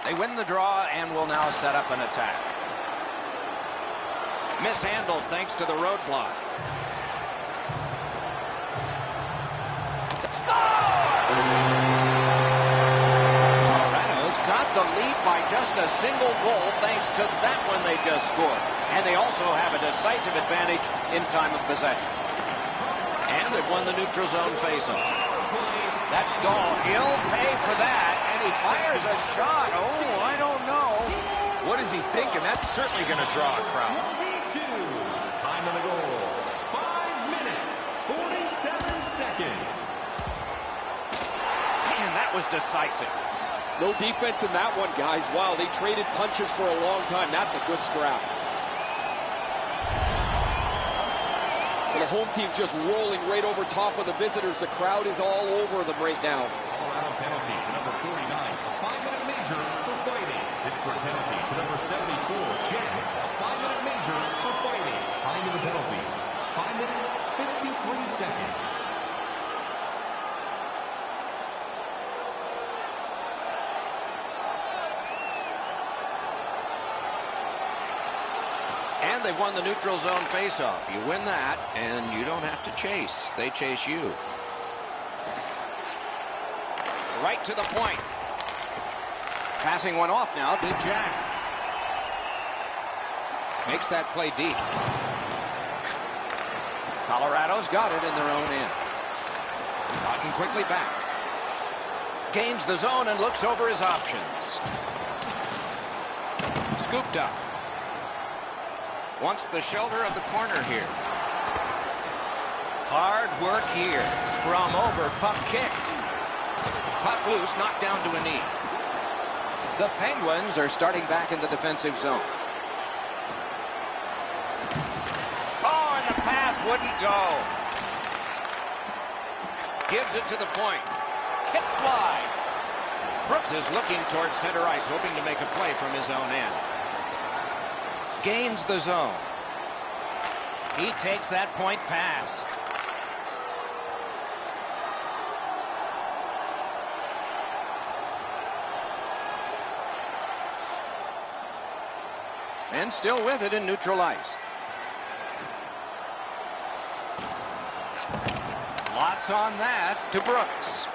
They win the draw and will now set up an attack. Mishandled thanks to the roadblock. Colorado's got just a single goal thanks to that one they just scored. And they also have a decisive advantage in time of possession. And they've won the neutral zone faceoff. That goal, he'll pay for that. And he fires a shot. Oh, I don't know. What is he thinking? That's certainly going to draw a crowd. Time of the goal, 5 minutes, 47 seconds. Man, that was decisive. No defense in that one, guys. Wow, they traded punches for a long time. That's a good scrap. And the home team just rolling right over top of the visitors. The crowd is all over them right now. Colorado penalty to number 49, a 5-minute major for fighting. Pittsburgh penalty to number 74, Jack, a 5-minute major for fighting. Time of the penalties, 5 minutes, 53 seconds. And they've won the neutral zone faceoff. You win that, and you don't have to chase. They chase you. Right to the point. Passing one off now to Jack. Makes that play deep. Colorado's got it in their own end. Gotten quickly back. Gains the zone and looks over his options. Scooped up. Wants the shelter of the corner here. Hard work here. Scrum over, puck kicked. Puck loose, knocked down to a knee. The Penguins are starting back in the defensive zone. Oh, and the pass wouldn't go. Gives it to the point. Tipped wide. Brooks is looking towards center ice, hoping to make a play from his own end. Gains the zone. He takes that point pass. And still with it in neutral ice. Lots on that to Brooks.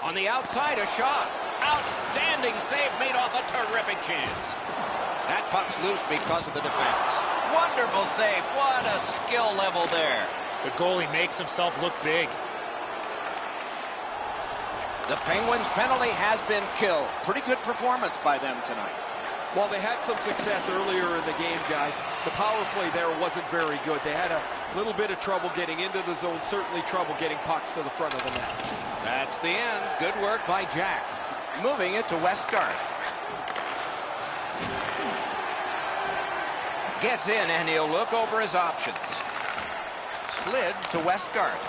On the outside, a shot. Outstanding save made off a terrific chance. That puck's loose because of the defense. Wonderful save. What a skill level there. The goalie makes himself look big. The Penguins' penalty has been killed. Pretty good performance by them tonight. Well, they had some success earlier in the game, guys. The power play there wasn't very good. They had a little bit of trouble getting into the zone, certainly trouble getting pucks to the front of the net. That's the end. Good work by Jack. Moving it to Westgarth. Gets in, and he'll look over his options. Slid to Westgarth.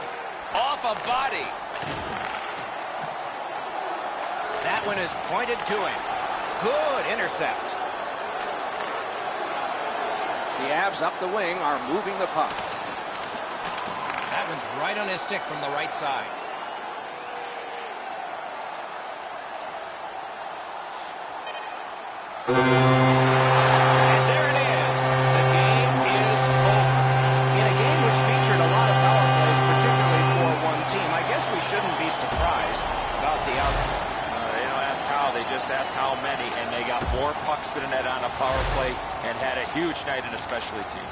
Off a body. That one is pointed to him. Good intercept. The Avs up the wing are moving the puck. That one's right on his stick from the right side. And there it is. The game is over. In a game which featured a lot of power plays, particularly for one team, I guess we shouldn't be surprised about the outcome. They don't ask how, they just ask how many, and they got more pucks to the net on a power play and had a huge night in a specialty team.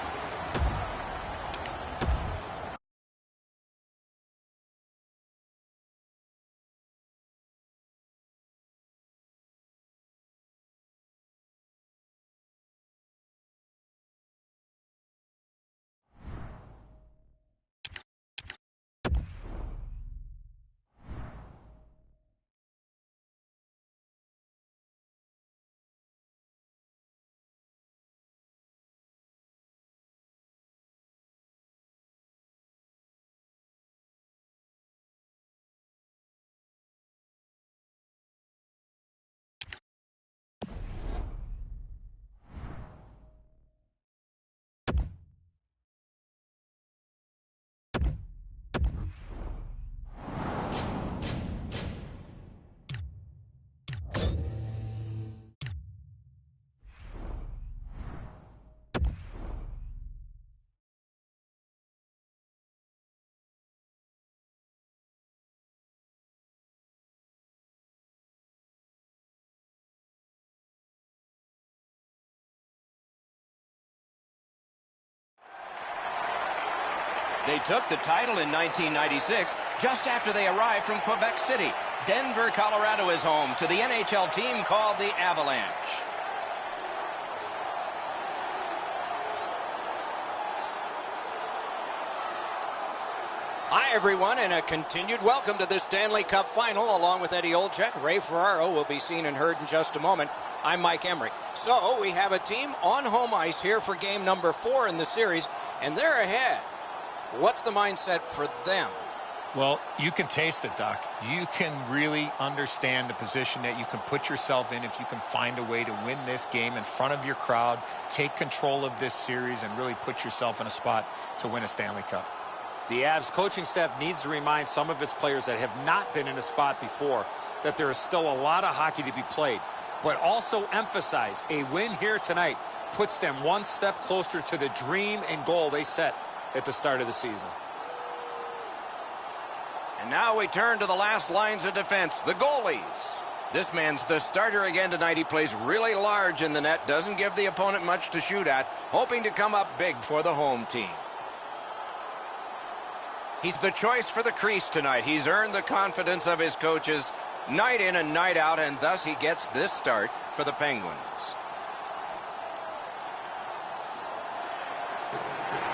They took the title in 1996 just after they arrived from Quebec City. Denver, Colorado is home to the NHL team called the Avalanche. Hi, everyone, and a continued welcome to the Stanley Cup Final. Along with Eddie Olczyk, Ray Ferraro will be seen and heard in just a moment. I'm Mike Emmerich. So we have a team on home ice here for game number 4 in the series, and they're ahead. What's the mindset for them? Well, you can taste it, Doc. You can really understand the position that you can put yourself in if you can find a way to win this game in front of your crowd, take control of this series, and really put yourself in a spot to win a Stanley Cup. The Avs coaching staff needs to remind some of its players that have not been in a spot before that there is still a lot of hockey to be played, but also emphasize a win here tonight puts them one step closer to the dream and goal they set at the start of the season. And now we turn to the last lines of defense, the goalies. This man's the starter again tonight. He plays really large in the net, doesn't give the opponent much to shoot at, hoping to come up big for the home team. He's the choice for the crease tonight. He's earned the confidence of his coaches night in and night out, and thus he gets this start for the Penguins.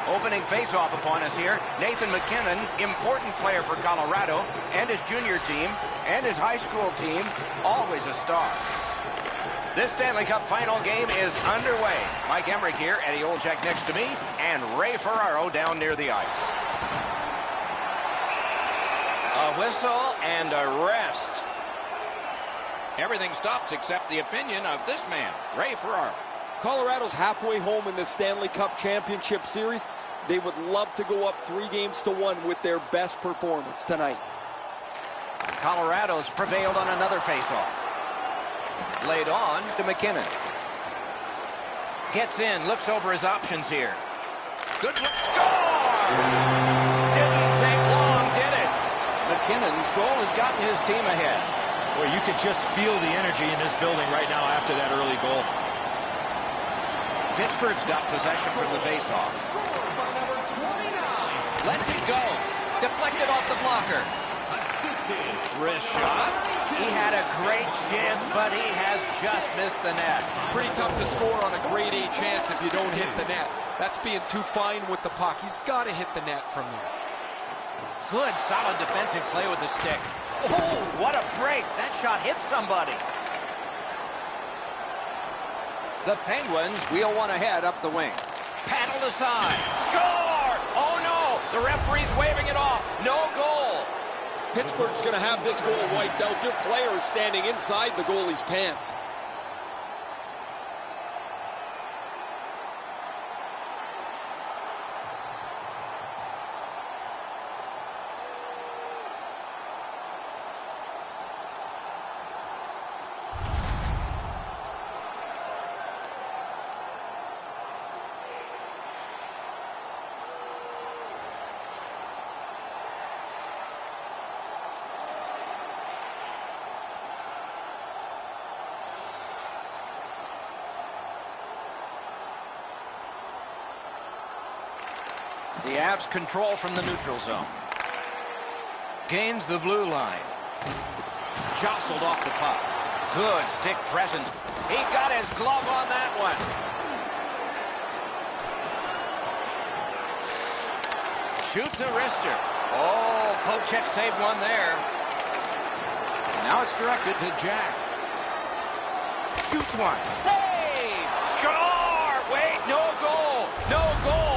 Opening face-off upon us here, Nathan MacKinnon, important player for Colorado, and his junior team, and his high school team, always a star. This Stanley Cup final game is underway. Mike Emmerich here, Eddie Olczyk next to me, and Ray Ferraro down near the ice. A whistle and a rest. Everything stops except the opinion of this man, Ray Ferraro. Colorado's halfway home in the Stanley Cup Championship Series. They would love to go up 3-1 with their best performance tonight. Colorado's prevailed on another faceoff. Laid on to MacKinnon. Gets in, looks over his options here. Good look. Score! Didn't take long, did it? MacKinnon's goal has gotten his team ahead. Well, you could just feel the energy in this building right now after that early goal. Pittsburgh's got possession from the faceoff. Lets it go. Deflected off the blocker. Wrist shot. He had a great chance, but he has just missed the net. Pretty tough to score on a grade A chance if you don't hit the net. That's being too fine with the puck. He's got to hit the net from there. Good, solid defensive play with the stick. Oh, what a break. That shot hit somebody. The Penguins wheel one ahead up the wing. Paddled aside. Score! Oh, no. The referee's waving it off. No goal. Pittsburgh's going to have this goal wiped out. Their player is standing inside the goalie's pants. The Avs control from the neutral zone. Gains the blue line. Jostled off the puck. Good stick presence. He got his glove on that one. Shoots a wrister. Oh, poke check saved one there. And now it's directed to Jack. Shoots one. Save! Score! Wait, no goal! No goal!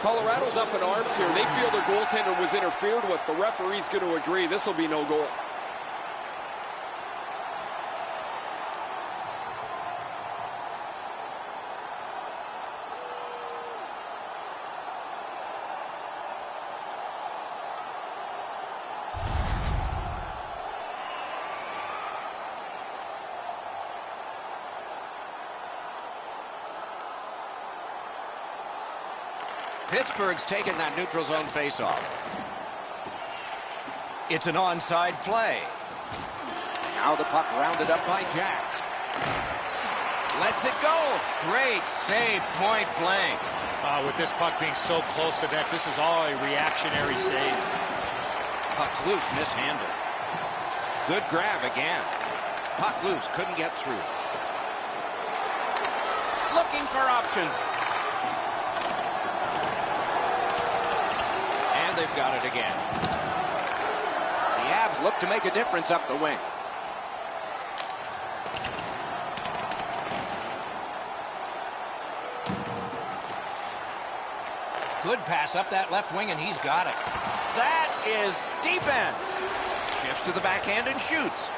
Colorado's up in arms here. They feel their goaltender was interfered with. The referee's going to agree. This will be no goal. Pittsburgh's taken that neutral zone faceoff. It's an onside play. Now the puck rounded up by Jack. Lets it go. Great save, point blank. With this puck being so close to net, this is all a reactionary save. Puck's loose, mishandled. Good grab again. Puck loose, couldn't get through. Looking for options. And they've got it again. The Avs look to make a difference up the wing. Good pass up that left wing, and he's got it. That is defense. Shifts to the backhand and shoots.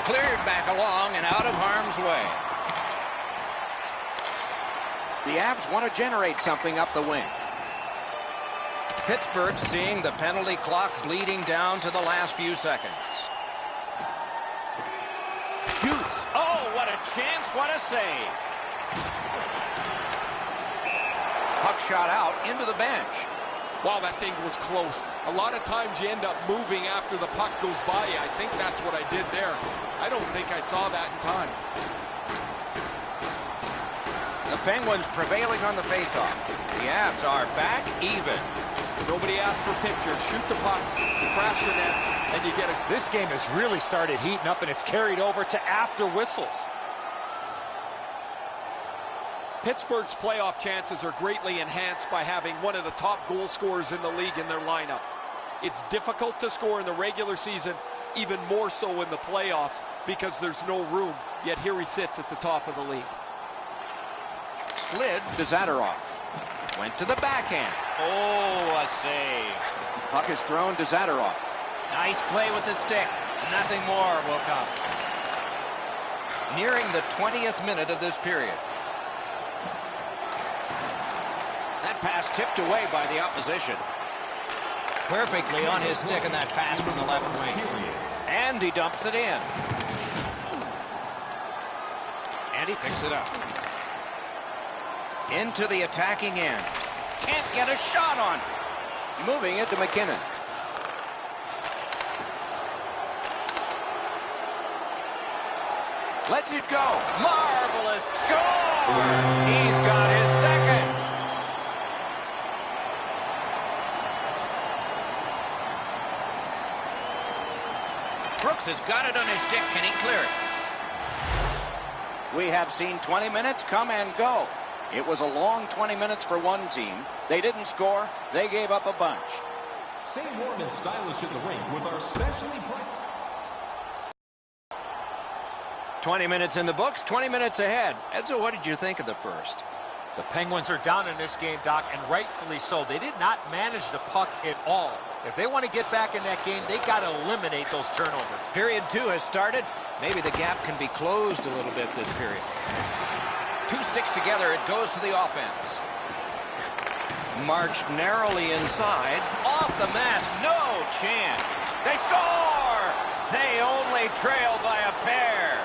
Cleared back along and out of harm's way. The Avs want to generate something up the wing. Pittsburgh seeing the penalty clock bleeding down to the last few seconds. Shoots. Oh, what a chance. What a save. Puck shot out into the bench. Wow, that thing was close. A lot of times you end up moving after the puck goes by you. I think that's what I did there. I don't think I saw that in time. The Penguins prevailing on the faceoff. The Avs are back even. Nobody asked for pictures. Shoot the puck, crash the net, and you get a... This game has really started heating up, and it's carried over to after whistles. Pittsburgh's playoff chances are greatly enhanced by having one of the top goal scorers in the league in their lineup. It's difficult to score in the regular season, even more so in the playoffs, because there's no room, yet here he sits at the top of the league. Slid to Zadorov. Went to the backhand. Oh, a save. Puck is thrown to Zadorov. Nice play with the stick. Nothing more will come. Nearing the 20th minute of this period. That pass tipped away by the opposition. Perfectly on his stick in that pass from the left wing. And he dumps it in. And he picks it up. Into the attacking end. Can't get a shot on. Moving it to McKinnon. Lets it go. Marvelous score. He's got his second. Brooks has got it on his stick. Can he clear it? We have seen 20 minutes come and go. It was a long 20 minutes for one team. They didn't score. They gave up a bunch. Stay warm and stylish in the rink with our specially priced... 20 minutes in the books, 20 minutes ahead. Edzo, what did you think of the first? The Penguins are down in this game, Doc, and rightfully so. They did not manage the puck at all. If they want to get back in that game, they got to eliminate those turnovers. Period 2 has started. Maybe the gap can be closed a little bit this period. Two sticks together, it goes to the offense. Marched narrowly inside. Off the mask, no chance. They score! They only trail by a pair.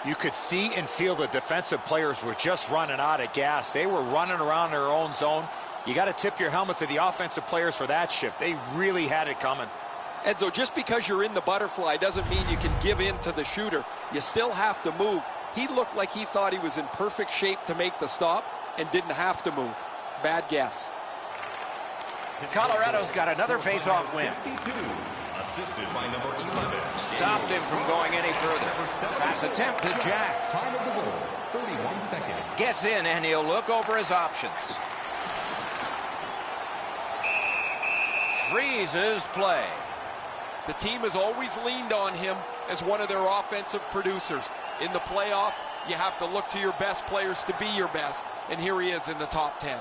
You could see and feel the defensive players were just running out of gas. They were running around their own zone. You got to tip your helmet to the offensive players for that shift. They really had it coming. Enzo, just because you're in the butterfly doesn't mean you can give in to the shooter. You still have to move. He looked like he thought he was in perfect shape to make the stop and didn't have to move. Bad guess. Colorado's got another face-off win. Assisted by number 11. Stopped him from going any further. Pass attempt to Jack. Time of the goal, 31 seconds. Gets in and he'll look over his options. Freezes play. The team has always leaned on him as one of their offensive producers. In the playoffs, you have to look to your best players to be your best, and here he is in the top 10.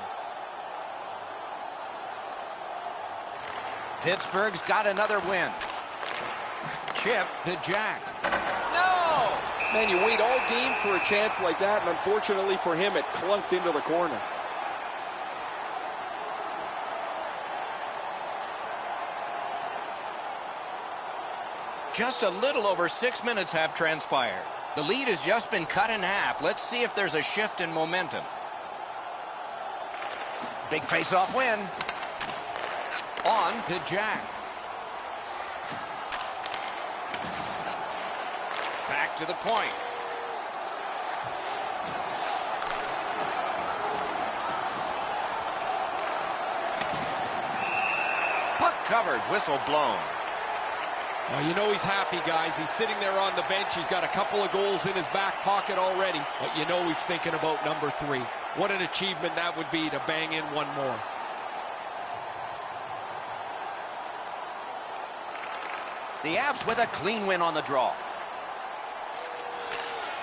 Pittsburgh's got another win. Chip to Jack. No! Man, you wait all game for a chance like that, and unfortunately for him, it clunked into the corner. Just a little over 6 minutes have transpired. The lead has just been cut in half. Let's see if there's a shift in momentum. Big face-off win. On to Jack. Back to the point. Puck covered, whistle blown. You know he's happy, guys. He's sitting there on the bench. He's got a couple of goals in his back pocket already. But you know he's thinking about number 3. What an achievement that would be to bang in one more. The Avs with a clean win on the draw.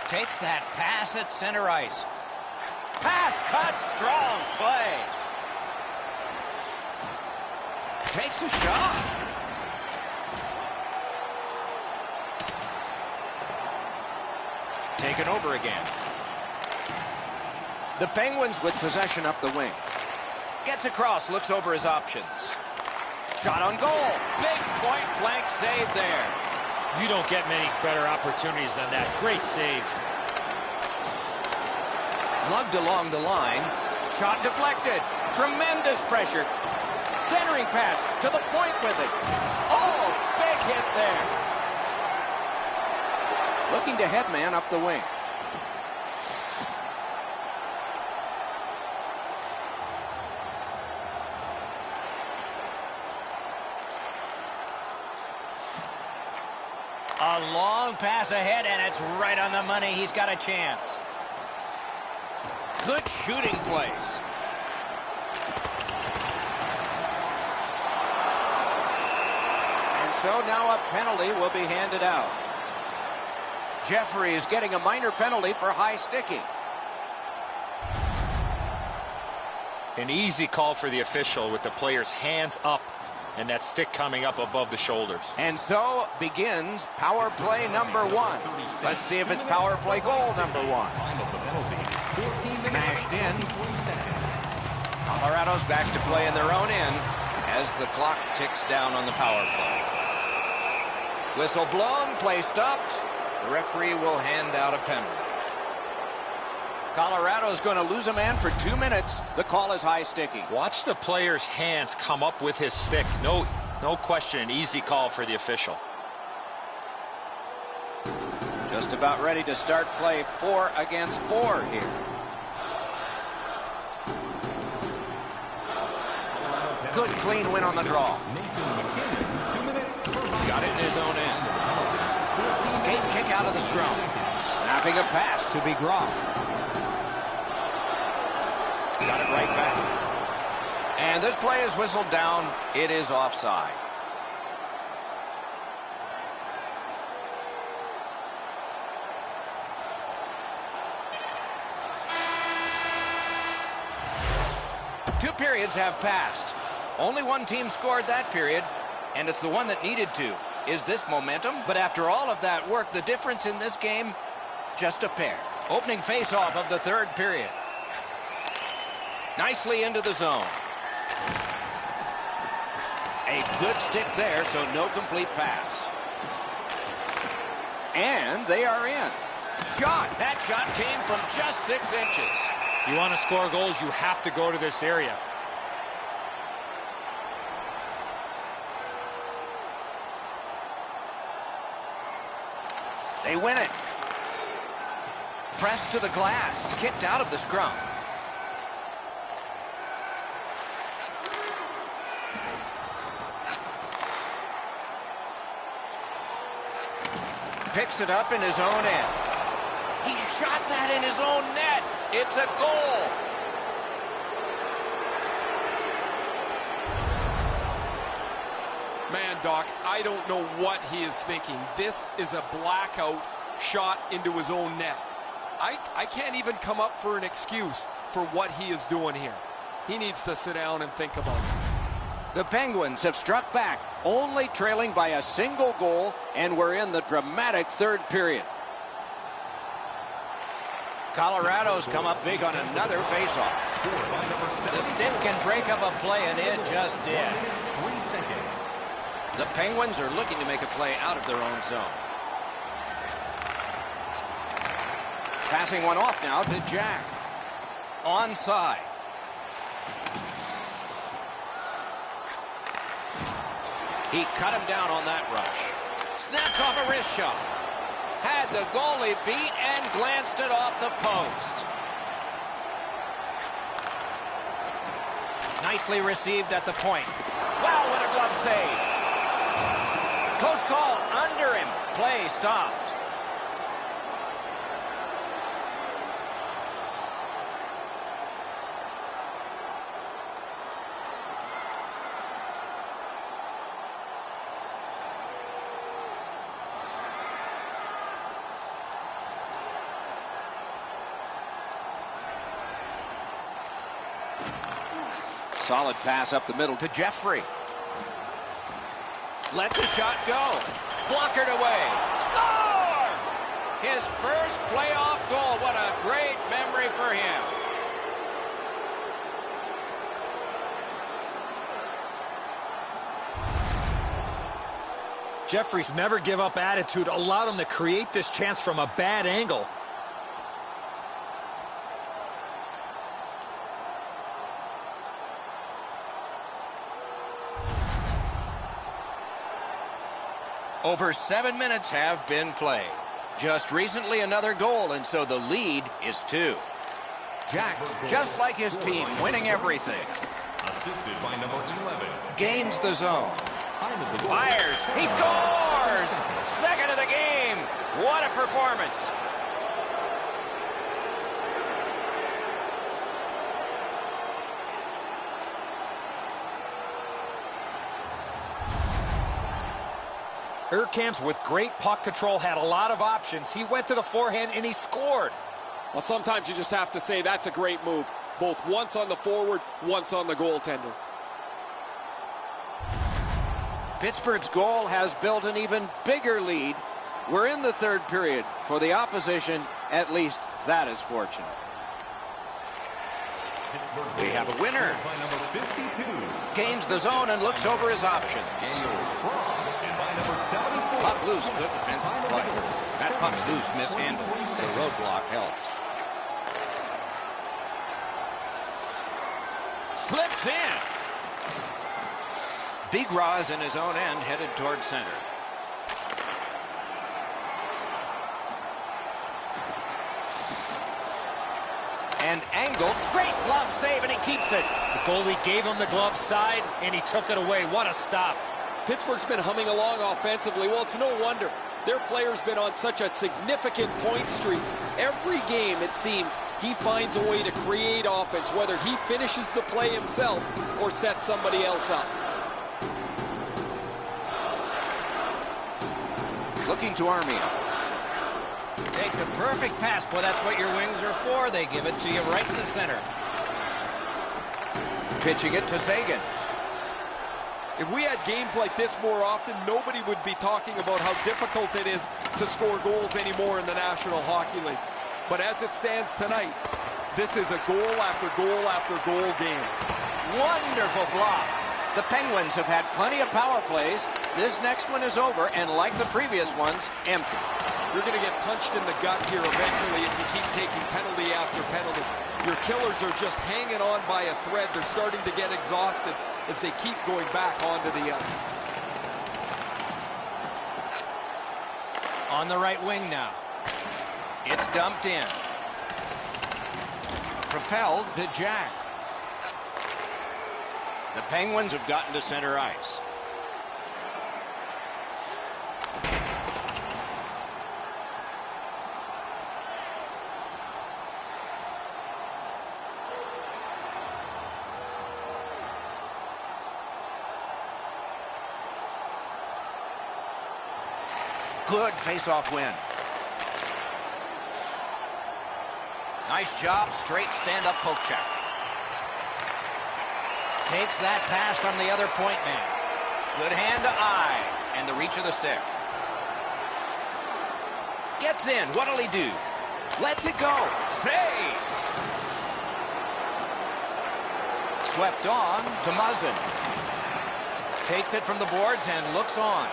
Takes that pass at center ice. Pass cut, strong play. Takes a shot. Taken over again. The Penguins with possession up the wing. Gets across, looks over his options. Shot on goal. Big point-blank save there. You don't get many better opportunities than that. Great save. Lugged along the line. Shot deflected. Tremendous pressure. Centering pass to the point with it. Oh, big hit there. Looking to headman up the wing. A long pass ahead, and it's right on the money. He's got a chance. Good shooting place. And so now a penalty will be handed out. Jeffrey is getting a minor penalty for high sticking. An easy call for the official with the player's hands up and that stick coming up above the shoulders. And so begins power play number 1. Let's see if it's power play goal number 1. Mashed in. Colorado's back to play in their own end as the clock ticks down on the power play. Whistle blown, play stopped. The referee will hand out a penalty. Colorado's going to lose a man for 2 minutes. The call is high sticking. Watch the player's hands come up with his stick. No question, an easy call for the official. Just about ready to start play 4 against 4 here. Good clean win on the draw. Got it in his own end. Skate kick out of the scrum. Snapping a pass to Bigron. Got it right back. And this play is whistled down. It is offside. Two periods have passed. Only one team scored that period, and it's the one that needed to. Is this momentum? But after all of that work, the difference in this game, just a pair. Opening face-off of the third period. Nicely into the zone. A good stick there, so no complete pass. And they are in. Shot. That shot came from just 6 inches. You want to score goals, you have to go to this area. They win it. Pressed to the glass. Kicked out of the scrum. Picks it up in his own end. He shot that in his own net. It's a goal. Man, Doc, I don't know what he is thinking. This is a blackout shot into his own net. I can't even come up for an excuse for what he is doing here. He needs to sit down and think about it. The Penguins have struck back, only trailing by a single goal, and we're in the dramatic third period. Colorado's come up big on another faceoff. The stick can break up a play, and it just did. The Penguins are looking to make a play out of their own zone. Passing one off now to Jack. Onside. He cut him down on that rush. Snaps off a wrist shot. Had the goalie beat and glanced it off the post. Nicely received at the point. Wow, what a glove save. Close call, under him. Play stopped. Solid pass up the middle to Jeffrey. Lets a shot go. Blockered away. Score! His first playoff goal. What a great memory for him. Jeffrey's never give up attitude. Allowed him to create this chance from a bad angle. Over 7 minutes have been played. Just recently another goal, and so the lead is 2. Jack, just like his team, winning everything. Assisted by number 11. Gains the zone. Fires. He scores! Second of the game. What a performance. Urkamp's with great puck control, had a lot of options. He went to the forehand and he scored. Well, sometimes you just have to say that's a great move. Both once on the forward, once on the goaltender. Pittsburgh's goal has built an even bigger lead. We're in the third period. For the opposition, at least that is fortunate. We have a winner. By number 52. Gains the zone and looks over his options. Puck loose, good defensive play. That puck's loose, mishandled. The roadblock helped. Slips in. Big Raw in his own end, headed toward center. And angled. Great glove save, and he keeps it. The goalie gave him the glove side, and he took it away. What a stop. Pittsburgh's been humming along offensively. Well, it's no wonder. Their player's been on such a significant point streak. Every game, it seems, he finds a way to create offense, whether he finishes the play himself or sets somebody else up. Looking to Armia. Takes a perfect pass. Boy, that's what your wings are for. They give it to you right in the center. Pitching it to Sagan. If we had games like this more often, nobody would be talking about how difficult it is to score goals anymore in the National Hockey League. But as it stands tonight, this is a goal after goal after goal game. Wonderful block. The Penguins have had plenty of power plays. This next one is over, and like the previous ones, empty. You're going to get punched in the gut here eventually if you keep taking penalty after penalty. Your killers are just hanging on by a thread. They're starting to get exhausted as they keep going back onto the ice. On the right wing now. It's dumped in. Propelled to Jack. The Penguins have gotten to center ice. Good face-off win. Nice job, straight stand-up poke check. Takes that pass from the other point man. Good hand to eye, and the reach of the stick. Gets in, what'll he do? Lets it go, save! Swept on to Muzzin. Takes it from the boards and looks on.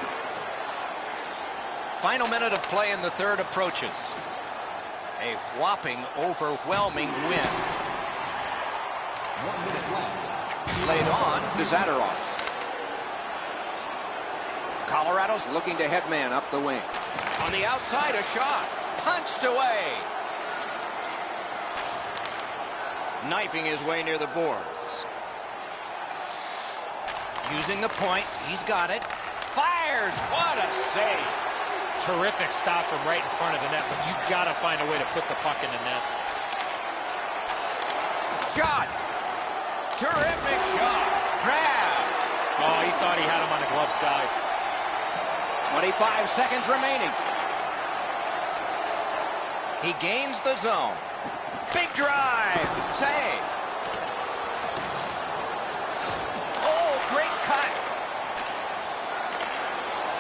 Final minute of play in the third approaches. A whopping, overwhelming win. 1 minute left. Laid on to Zadorov. Colorado's looking to head man up the wing. On the outside, a shot. Punched away. Knifing his way near the boards. Using the point. He's got it. Fires. What a save. Terrific stop from right in front of the net, but you got to find a way to put the puck in the net. Shot. Terrific shot. Grabbed. Oh, he thought he had him on the glove side. 25 seconds remaining. He gains the zone. Big drive. Save. Oh, great cut.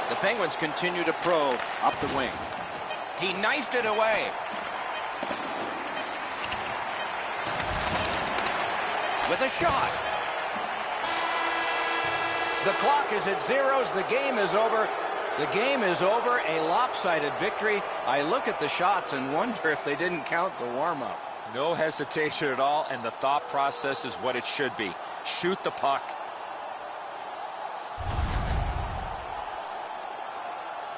The Penguins continue to probe up the wing. He knifed it away. With a shot. The clock is at zeros. The game is over. The game is over. A lopsided victory. I look at the shots and wonder if they didn't count the warm-up. No hesitation at all, and the thought process is what it should be. Shoot the puck.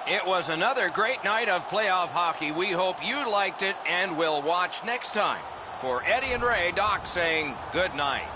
It was another great night of playoff hockey. We hope you liked it and will watch next time. For Eddie and Ray, Doc saying good night.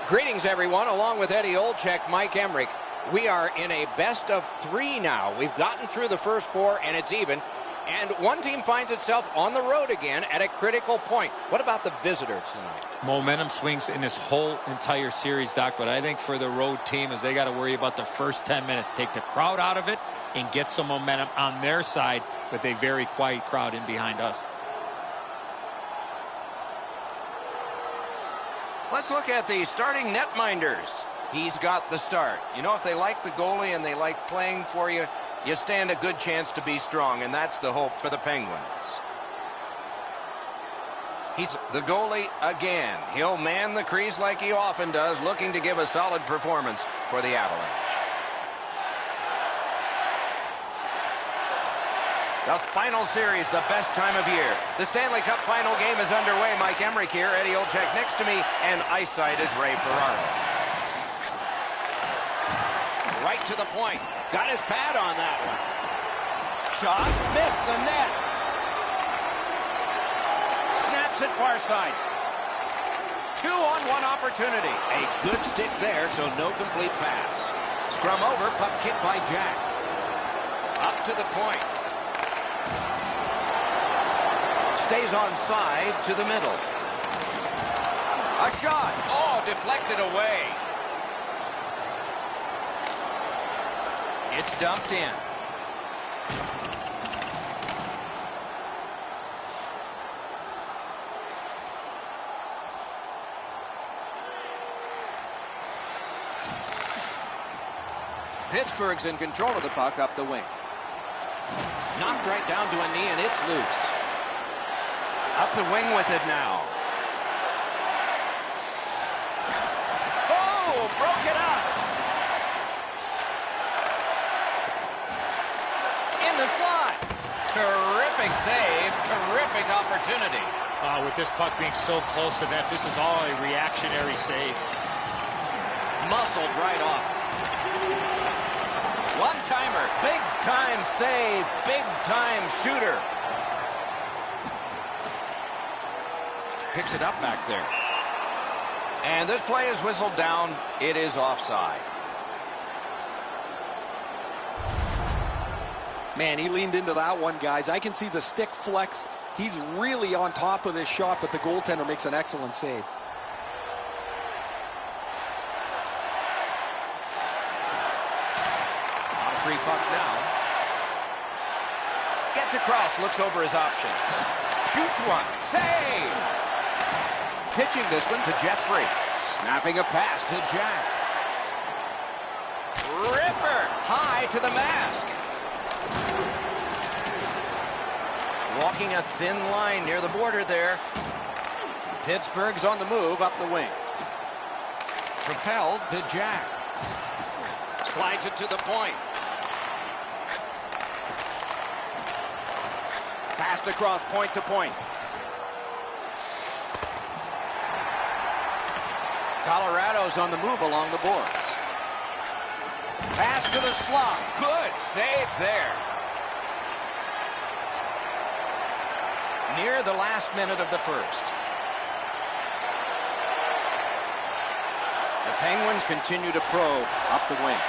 Greetings, everyone. Along with Eddie Olczyk, Mike Emrick. We are in a best of three now. We've gotten through the first four, and it's even. And one team finds itself on the road again at a critical point. What about the visitors tonight? Momentum swings in this whole entire series, Doc, but I think for the road team is they got to worry about the first 10 minutes. Take the crowd out of it and get some momentum on their side with a very quiet crowd in behind us. Let's look at the starting netminders. He's got the start. You know, if they like the goalie and they like playing for you, you stand a good chance to be strong, and that's the hope for the Penguins. He's the goalie again. He'll man the crease like he often does, looking to give a solid performance for the Avalanche. The final series, the best time of year. The Stanley Cup final game is underway. Mike Emrick here, Eddie Olczyk next to me, and ice side is Ray Ferraro. Right to the point. Got his pad on that one. Shot, missed the net. Snaps it far side. 2-on-1 opportunity. A good stick there, so no complete pass. Scrum over, puck kicked by Jack. Up to the point. Stays on side to the middle. A shot. Oh, deflected away. It's dumped in. Pittsburgh's in control of the puck up the wing. Knocked right down to a knee, and it's loose. Up the wing with it now. Oh, broke it up. In the slot. Terrific save. Terrific opportunity. With this puck being so close to that, this is all a reactionary save. Muscled right off. One-timer. Big-time save. Big-time shooter. Picks it up back there. And this play is whistled down. It is offside. Man, he leaned into that one, guys. I can see the stick flex. He's really on top of this shot, but the goaltender makes an excellent save. On a free puck now. Gets across, looks over his options. Shoots one. Save! Pitching this one to Jeffrey. Snapping a pass to Jack. Ripper! High to the mask. Walking a thin line near the border there. Pittsburgh's on the move up the wing. Propelled to Jack. Slides it to the point. Passed across point to point. Colorado's on the move along the boards. Pass to the slot. Good save there. Near the last minute of the first. The Penguins continue to probe up the wing.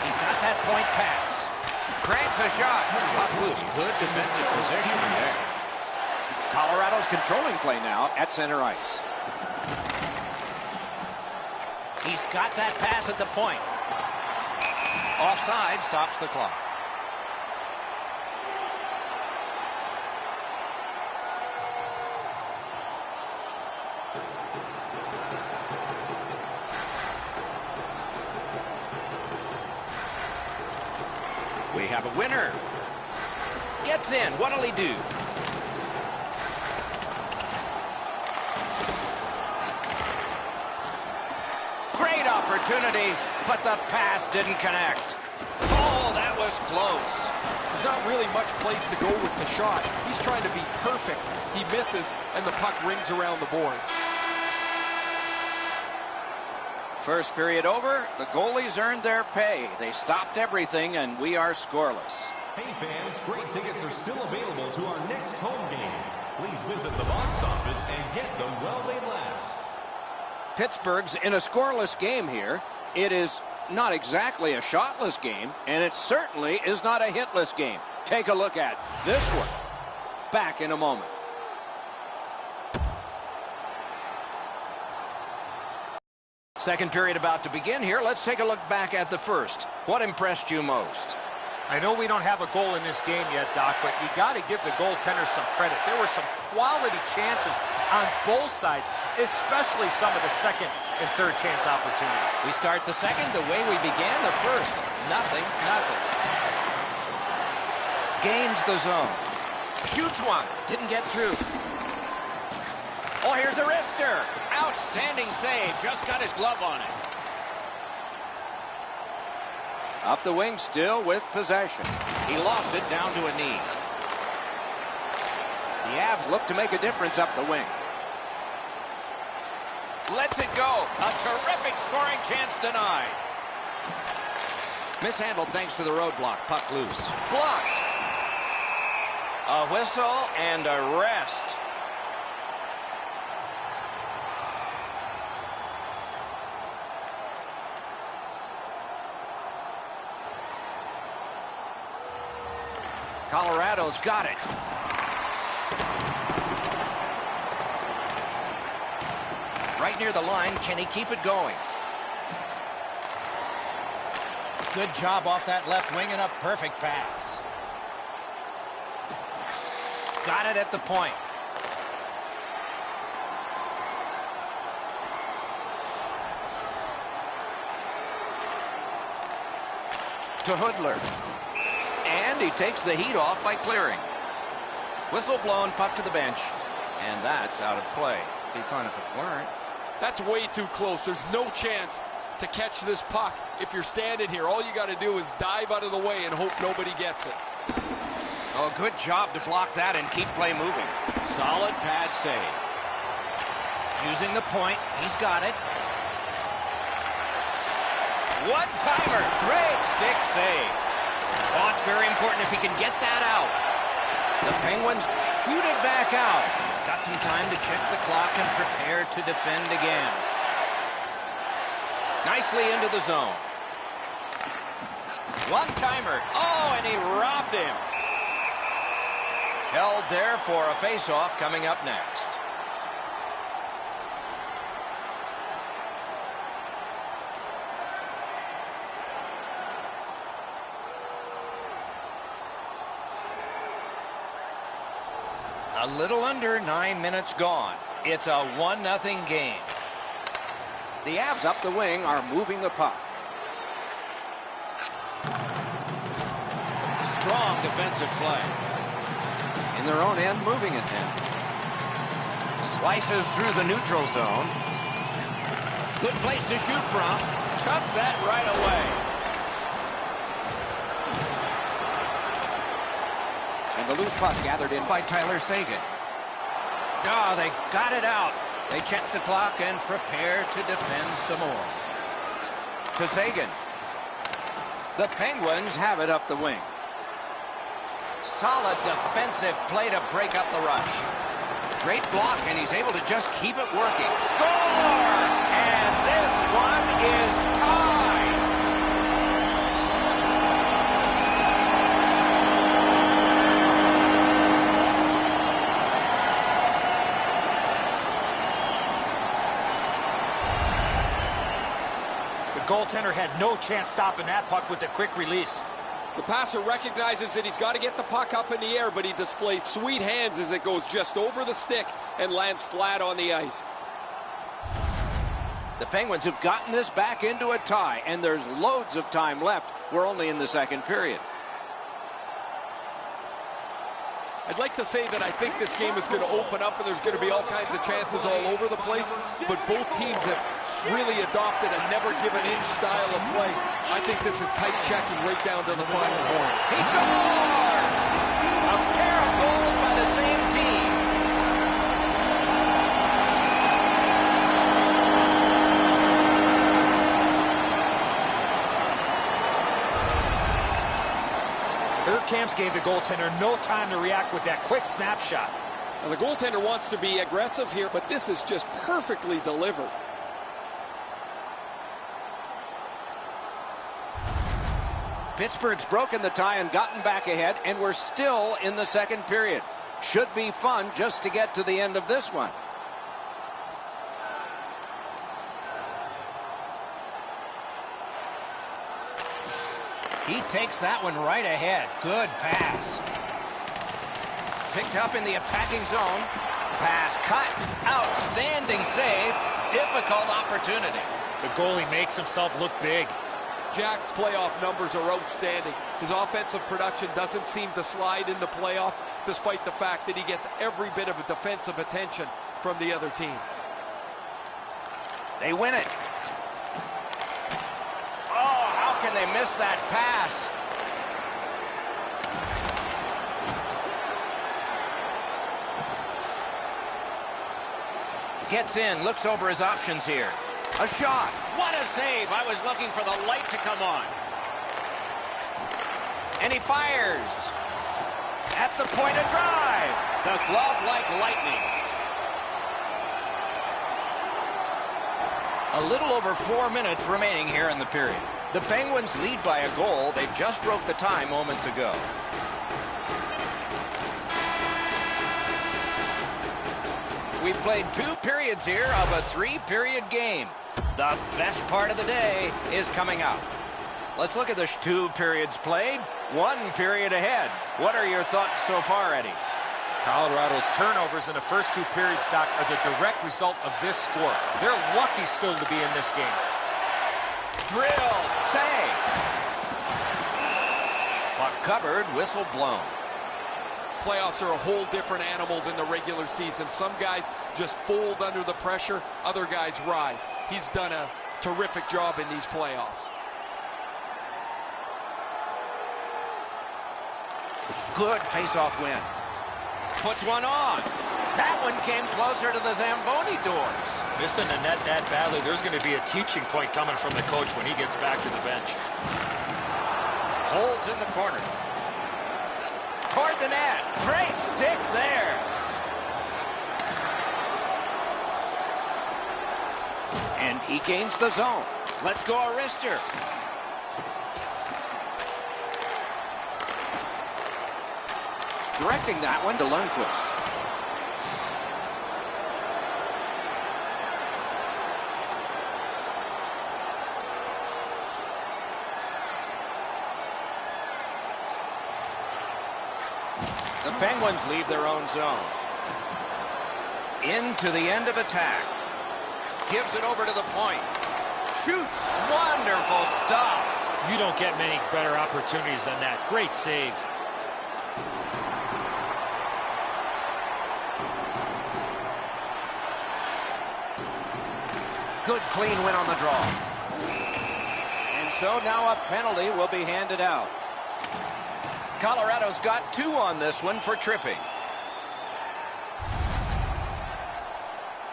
He's got that point pass. Cranks a shot. Puck loose. Good defensive positioning there. Colorado's controlling play now at center ice. He's got that pass at the point. Offside stops the clock. We have a winner. Gets in. What'll he do? Great opportunity, but the pass didn't connect. Oh, that was close. There's not really much place to go with the shot. He's trying to be perfect. He misses, and the puck rings around the boards. First period over. The goalies earned their pay. They stopped everything, and we are scoreless. Hey fans, great tickets are still available to our next home game. Please visit the box office and get them while they last. Pittsburgh's in a scoreless game here. It is not exactly a shotless game, and it certainly is not a hitless game. Take a look at this one. Back in a moment. Second period about to begin here. Let's take a look back at the first. What impressed you most? I know we don't have a goal in this game yet, Doc, but you got to give the goaltender some credit. There were some quality chances on both sides, especially some of the second and third chance opportunities. We start the second the way we began the first. Nothing, nothing. Gains the zone. Shoots one. Didn't get through. Oh, here's a wrister. Outstanding save. Just got his glove on it. Up the wing still with possession. He lost it down to a knee. The Avs look to make a difference up the wing. Lets it go. A terrific scoring chance denied. Mishandled thanks to the roadblock. Puck loose. Blocked. A whistle and a rest. Colorado's got it. Right near the line. Can he keep it going? Good job off that left wing and a perfect pass. Got it at the point. To Hoodler. And he takes the heat off by clearing. Whistle blown, puck to the bench, and that's out of play. Be fun if it weren't. That's way too close. There's no chance to catch this puck. If you're standing here, all you got to do is dive out of the way and hope nobody gets it. Oh, good job to block that and keep play moving. Solid pad save. Using the point, he's got it. One-timer, great stick save. Oh, it's very important if he can get that out. The Penguins shoot it back out. Got some time to check the clock and prepare to defend again. Nicely into the zone. One-timer. Oh, and he robbed him. Held there for a face-off coming up next. A little under 9 minutes gone. It's a 1-0 game. The Avs up the wing are moving the puck. Strong defensive play. In their own end, moving it now. Slices through the neutral zone. Good place to shoot from. Took that right away. And the loose puck gathered in by Tyler Seguin. Oh, they got it out. They check the clock and prepare to defend some more. To Seguin. The Penguins have it up the wing. Solid defensive play to break up the rush. Great block, and he's able to just keep it working. Score! And this one is tied. The goaltender had no chance stopping that puck with the quick release. The passer recognizes that he's got to get the puck up in the air, but he displays sweet hands as it goes just over the stick and lands flat on the ice. The Penguins have gotten this back into a tie, and there's loads of time left. We're only in the second period. I'd like to say that I think this game is going to open up and there's going to be all kinds of chances all over the place, but both teams have really adopted a never-give-an-inch style of play. I think this is tight checking right down to the final horn. He scores! A pair of goals by the same team. Camps gave the goaltender no time to react with that quick snapshot. Now, the goaltender wants to be aggressive here, but this is just perfectly delivered. Pittsburgh's broken the tie and gotten back ahead, and we're still in the second period. Should be fun just to get to the end of this one. He takes that one right ahead. Good pass. Picked up in the attacking zone. Pass cut. Outstanding save. Difficult opportunity. The goalie makes himself look big. Jack's playoff numbers are outstanding. His offensive production doesn't seem to slide in the playoffs, despite the fact that he gets every bit of defensive attention from the other team. They win it. Oh, how can they miss that pass? Gets in, looks over his options here. A shot. What a save. I was looking for the light to come on. And he fires. At the point of drive. The glove like lightning. A little over 4 minutes remaining here in the period. The Penguins lead by a goal. They just broke the tie moments ago. We've played 2 periods here of a 3-period game. The best part of the day is coming up. Let's look at the 2 periods played. 1 period ahead. What are your thoughts so far, Eddie? Colorado's turnovers in the first 2 periods, Doc, are the direct result of this score. They're lucky still to be in this game. Drill. Save. Puck covered. Whistle blown. playoffs are a whole different animal than the regular season. Some guys just fold under the pressure. Other guys rise. He's done a terrific job in these playoffs. Good face-off win. Puts one on. That one came closer to the Zamboni doors. Missing the net that badly, there's going to be a teaching point coming from the coach when he gets back to the bench. Holds in the corner. Toward the net. Great stick there. And he gains the zone. Let's go, Arister. Directing that one to Lundqvist. The Penguins leave their own zone. Into the end of attack. Gives it over to the point. Shoots. Wonderful stop. You don't get many better opportunities than that. Great save. Good clean win on the draw. And so now a penalty will be handed out. Colorado's got 2 on this one for tripping.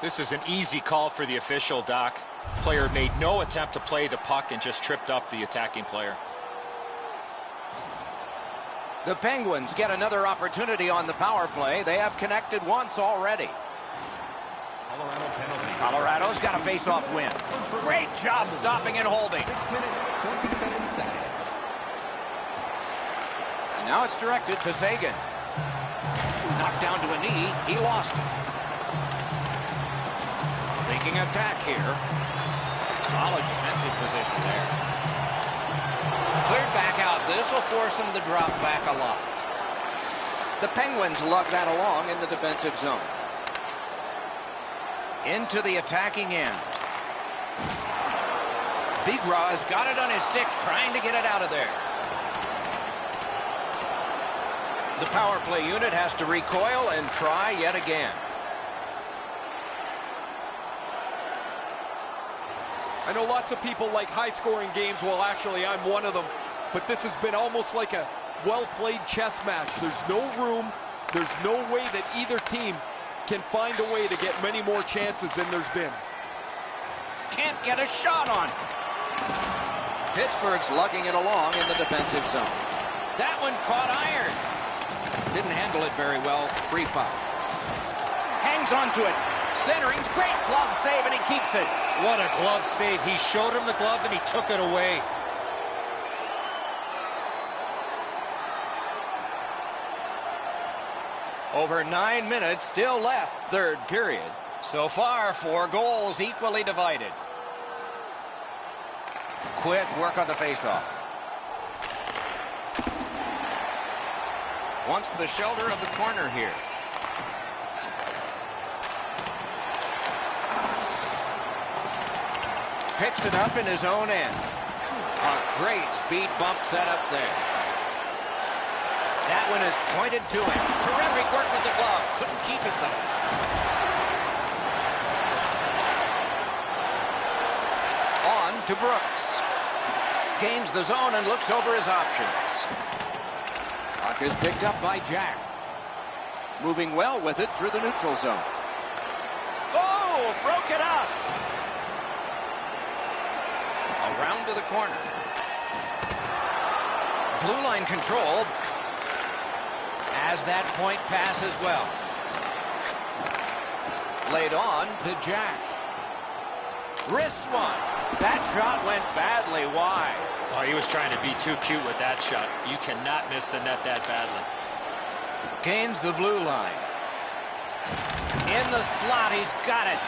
This is an easy call for the official, Doc. Player made no attempt to play the puck and just tripped up the attacking player. The Penguins get another opportunity on the power play. They have connected once already. Colorado penalty. Colorado's got a face-off win. Great job stopping and holding. 6 minutes, 27 seconds. And now it's directed to Sagan. Knocked down to a knee. He lost it. Thinking attack here. Solid defensive position there. Cleared back out. This will force him to drop back a lot. The Penguins lug that along in the defensive zone. Into the attacking end. Bigraw's got it on his stick, trying to get it out of there. The power play unit has to recoil and try yet again. I know lots of people like high-scoring games. Well, actually, I'm one of them. But this has been almost like a well-played chess match. There's no room. There's no way that either team can find a way to get many more chances than there's been. Can't get a shot on. Pittsburgh's lugging it along in the defensive zone. That one caught iron. Didn't handle it very well. Free puck. Hangs onto it. Centering's great glove save, and he keeps it. What a glove save. He showed him the glove and he took it away. Over 9 minutes still left, third period. So far, 4 goals equally divided. Quick work on the faceoff. Wants the shoulder of the corner here. Picks it up in his own end. A great speed bump set up there. That one is pointed to him. Terrific work with the glove. Couldn't keep it, though. On to Brooks. Gains the zone and looks over his options. Puck is picked up by Jack. Moving well with it through the neutral zone. Oh, broke it up. Around to the corner. Blue line control. As that point pass as well. Laid on to Jack. Wrist one. That shot went badly wide. Oh, he was trying to be too cute with that shot. You cannot miss the net that badly. Gains the blue line. In the slot, he's got it.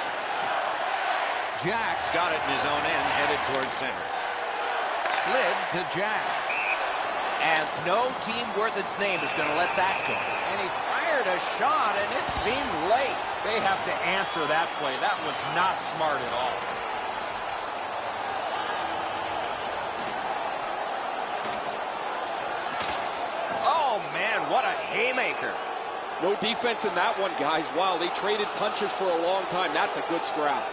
Jack's got it in his own end, headed towards center. Slid to Jack. And no team worth its name is going to let that go. And he fired a shot, and it seemed late. They have to answer that play. That was not smart at all. Oh, man, what a haymaker. No defense in that one, guys. Wow, they traded punches for a long time. That's a good scrap.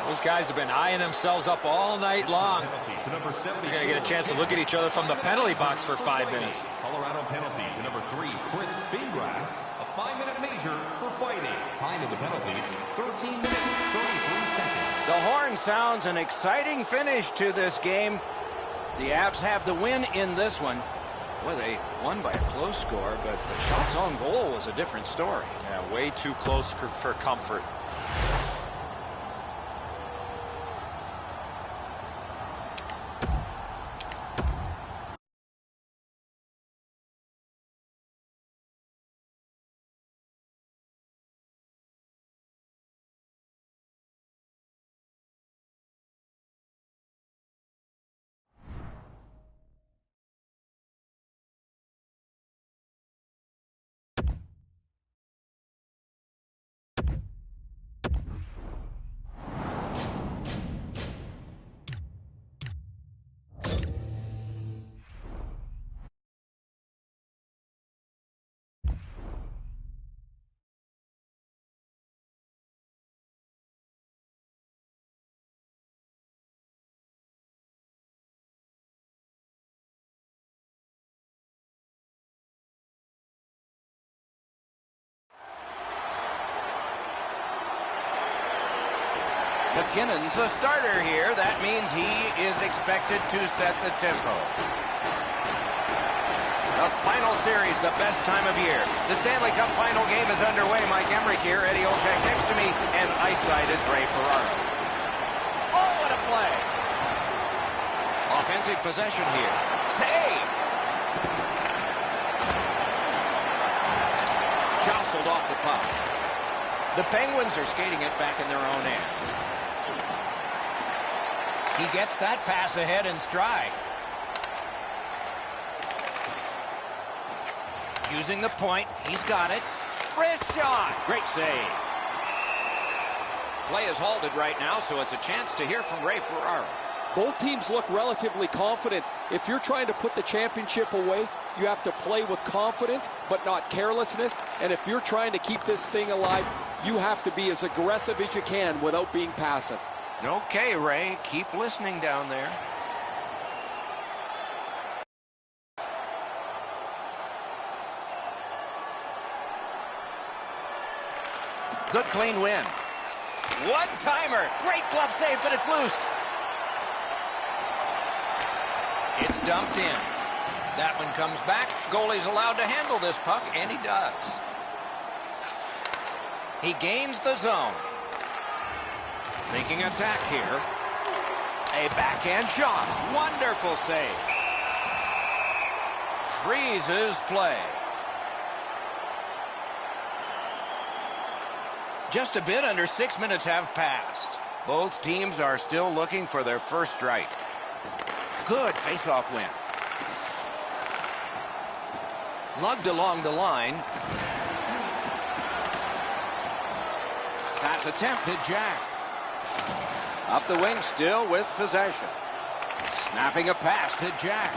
Those guys have been eyeing themselves up all night long. They're going to get a chance to look at each other from the penalty box for 5 minutes. Colorado penalty to number 3, Chris Bingras. A 5-minute major for fighting. Time of the penalties, 13 minutes, 33 seconds. The horn sounds an exciting finish to this game. The Avs have the win in this one. Boy, they won by a close score, but the shots on goal was a different story. Yeah, way too close for comfort. McKinnon's a starter here. That means he is expected to set the tempo. The final series, the best time of year. The Stanley Cup final game is underway. Mike Emrick here, Eddie Olczyk next to me, and ice side is Ray Ferraro. Oh, what a play! Offensive possession here. Save! Jostled off the puck. The Penguins are skating it back in their own end. He gets that pass ahead in stride. Using the point, he's got it. Wrist shot! Great save. Play is halted right now, so it's a chance to hear from Ray Ferraro. Both teams look relatively confident. If you're trying to put the championship away, you have to play with confidence, but not carelessness. And if you're trying to keep this thing alive, you have to be as aggressive as you can without being passive. Okay, Ray, keep listening down there. Good clean win. One-timer. Great glove save, but it's loose. It's dumped in. That one comes back. Goalie's allowed to handle this puck, and he does. He gains the zone. Thinking attack here. A backhand shot. Wonderful save. Freezes play. Just a bit under 6 minutes have passed. Both teams are still looking for their first strike. Good face-off win. Lugged along the line. Pass attempt to Jack. Up the wing still with possession. Snapping a pass to Jack.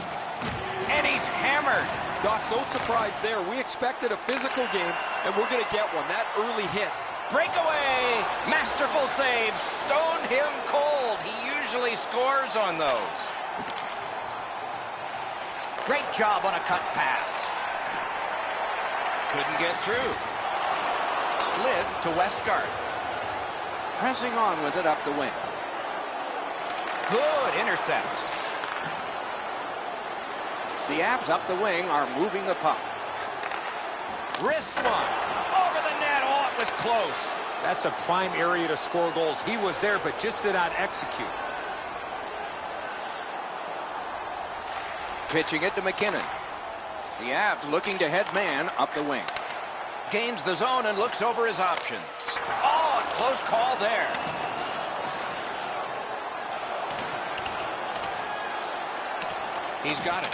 And he's hammered. Doc, no surprise there. We expected a physical game, and we're going to get one. That early hit. Breakaway. Masterful save. Stoned him cold. He usually scores on those. Great job on a cut pass. Couldn't get through. Slid to Westgarth. Pressing on with it up the wing. Good intercept. The Avs up the wing are moving the puck. Wrist one. Over the net. Oh, it was close. That's a prime area to score goals. He was there, but just did not execute. Pitching it to McKinnon. The Avs looking to head man up the wing. Gains the zone and looks over his options. Oh, a close call there. He's got it.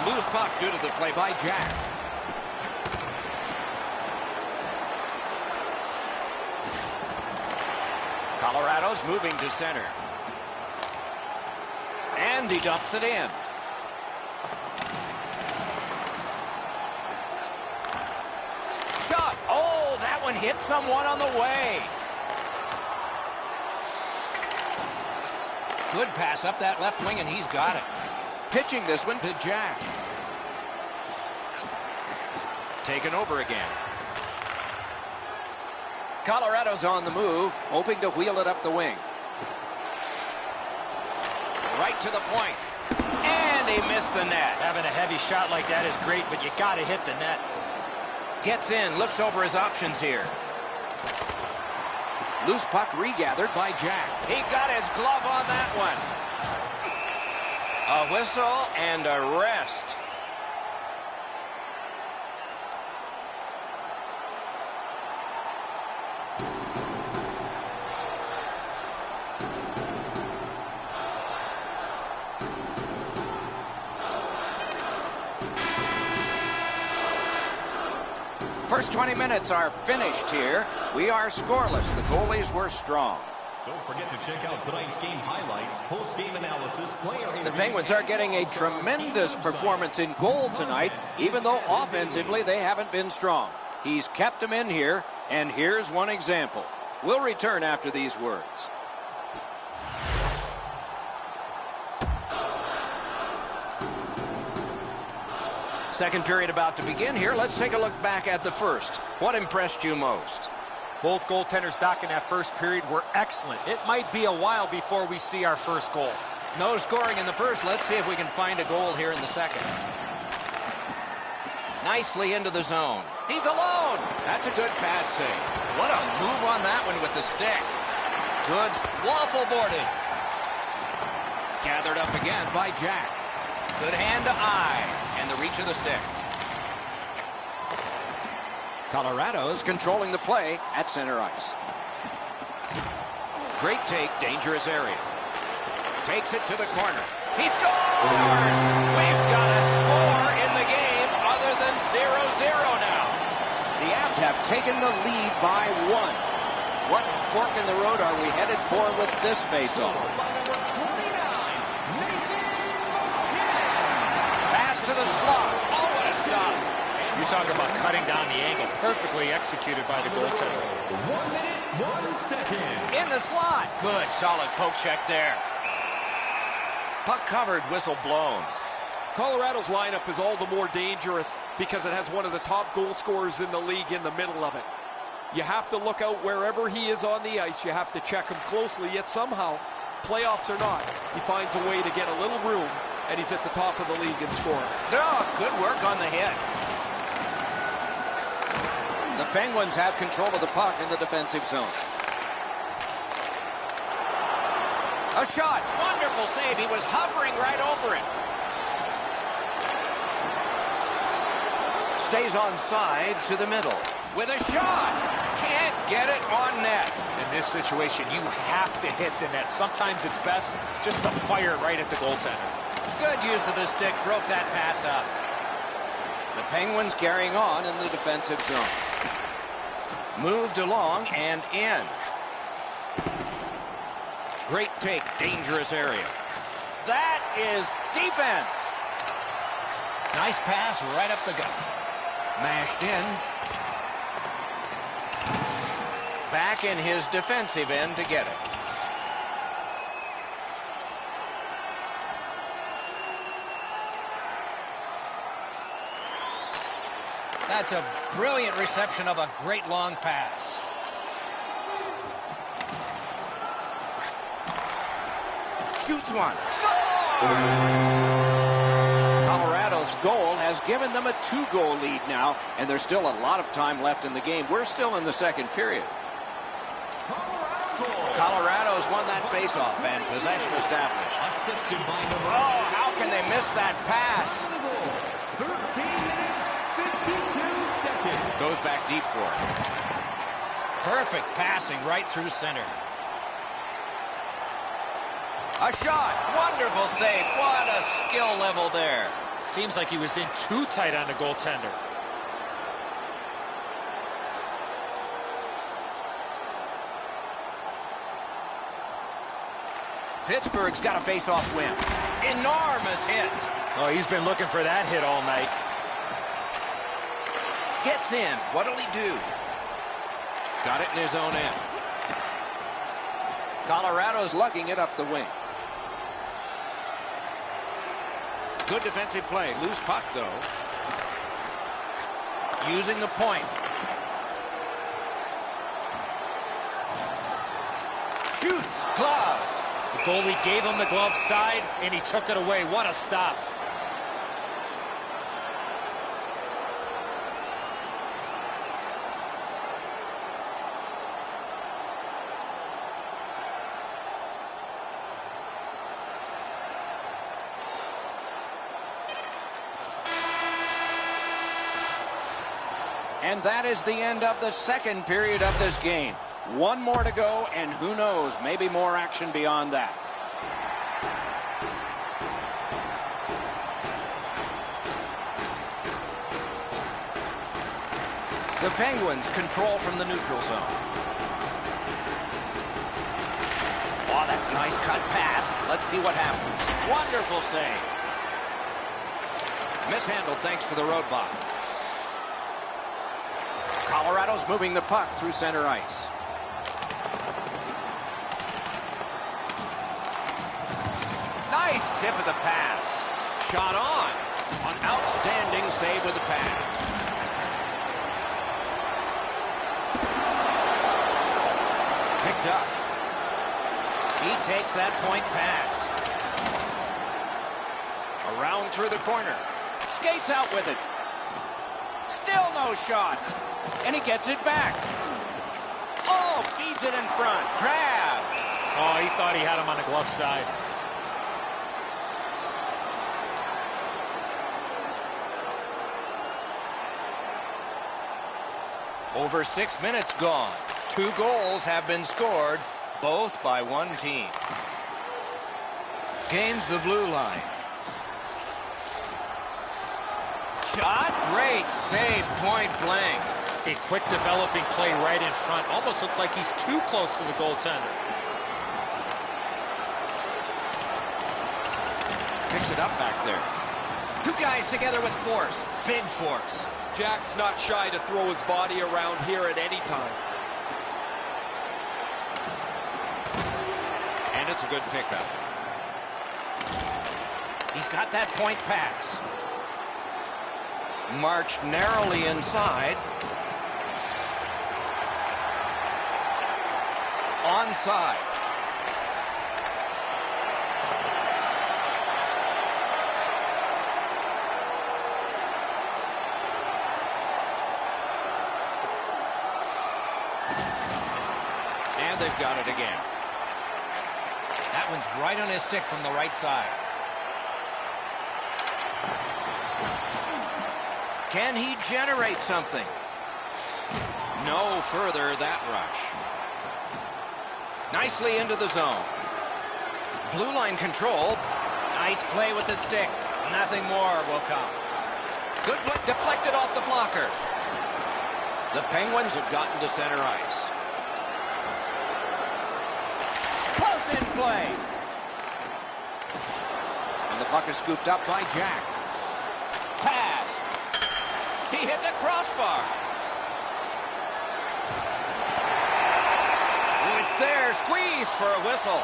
Loose puck due to the play by Jack. Colorado's moving to center. And he dumps it in. one hit someone on the way. Good pass up that left wing, and he's got it. Pitching this one to Jack. Taken over again. Colorado's on the move, hoping to wheel it up the wing. Right to the point. And he missed the net. Having a heavy shot like that is great, but you got to hit the net. Gets in, looks over his options here. Loose puck regathered by Jack. He got his glove on that one. A whistle and a rest. First 20 minutes are finished here. We are scoreless. The goalies were strong. Don't forget to check out tonight's game highlights, post-game analysis, player interviews. The Penguins are getting a tremendous performance in goal tonight, even though offensively they haven't been strong. He's kept them in here, and here's one example. We'll return after these words. Second period about to begin here. Let's take a look back at the first. What impressed you most? Both goaltenders, Doc, in that first period were excellent. It might be a while before we see our first goal. No scoring in the first. Let's see if we can find a goal here in the second. Nicely into the zone. He's alone. That's a good pad save. What a move on that one with the stick. Good waffle boarded. Gathered up again by Jack. Good hand to eye. And the reach of the stick. Colorado's controlling the play at center ice. Great take, dangerous area. Takes it to the corner. He scores! We've got a score in the game other than 0-0 now. The Avs have taken the lead by 1. What fork in the road are we headed for with this faceoff? Pass to the slot. Oh, what a stop. You talk about cutting down the angle. Perfectly executed by the goaltender. 1 minute, 1 second. In the slot. Good, solid poke check there. Puck covered, whistle blown. Colorado's lineup is all the more dangerous because it has one of the top goal scorers in the league in the middle of it. You have to look out wherever he is on the ice. You have to check him closely, yet somehow, playoffs or not, he finds a way to get a little room, and he's at the top of the league in scoring. Oh, good work on the hit. The Penguins have control of the puck in the defensive zone. A shot. Wonderful save. He was hovering right over it. Stays onside to the middle. With a shot. Can't get it on net. In this situation, you have to hit the net. Sometimes it's best just to fire it right at the goaltender. Good use of the stick. Broke that pass up. The Penguins carrying on in the defensive zone. Moved along and in. Great take, dangerous area. That is defense. Nice pass right up the gut. Mashed in. Back in his defensive end to get it. That's a brilliant reception of a great long pass. Shoots one. Score! Colorado's goal has given them a 2-goal lead now, and there's still a lot of time left in the game. We're still in the second period. Colorado's won that faceoff and possession established. Oh, how can they miss that pass? 13 minutes, 52 seconds. Goes back deep for it. Perfect passing right through center. A shot. Wonderful save. What a skill level there. Seems like he was in too tight on the goaltender. Pittsburgh's got a face-off win. Enormous hit. Oh, he's been looking for that hit all night. Gets in. What'll he do? Got it in his own end. Colorado's lugging it up the wing. Good defensive play. Loose puck, though. Using the point. Shoots. Gloved. The goalie gave him the glove side, and he took it away. What a stop. And that is the end of the second period of this game. One more to go, and who knows, maybe more action beyond that. The Penguins control from the neutral zone. Oh, that's a nice cut pass. Let's see what happens. Wonderful save. Mishandled thanks to the roadblock. Colorado's moving the puck through center ice. Nice tip of the pass. Shot on. An outstanding save with the pad. Picked up. He takes that point pass. Around through the corner. Skates out with it. Still no shot. And he gets it back. Oh, feeds it in front. Grab. Oh, he thought he had him on the glove side. Over 6 minutes gone. 2 goals have been scored, both by one team. Gains the blue line. Shot. Great save, point blank. A quick developing play right in front. Almost looks like he's too close to the goaltender. Picks it up back there. 2 guys together with force. Big force. Jack's not shy to throw his body around here at any time. And it's a good pickup. He's got that point pass. Marched narrowly inside. Onside. And they've got it again. That one's right on his stick from the right side. Can he generate something? No further that rush. Nicely into the zone. Blue line control. Nice play with the stick. Nothing more will come. Good play, deflected off the blocker. The Penguins have gotten to center ice. Close in play. And the puck is scooped up by Jack. Pass. He hit the crossbar. It's there, squeezed for a whistle.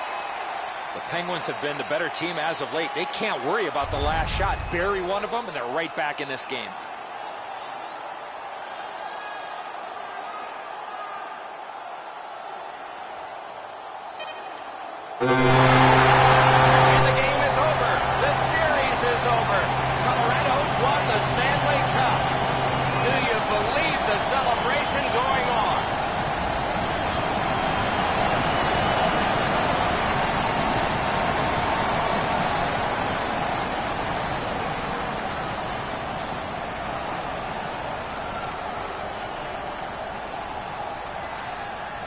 The Penguins have been the better team as of late. They can't worry about the last shot. Bury one of them, and they're right back in this game. And the game is over. The series is over. Colorado's won the Stanley Cup. Do you believe the celebration going on?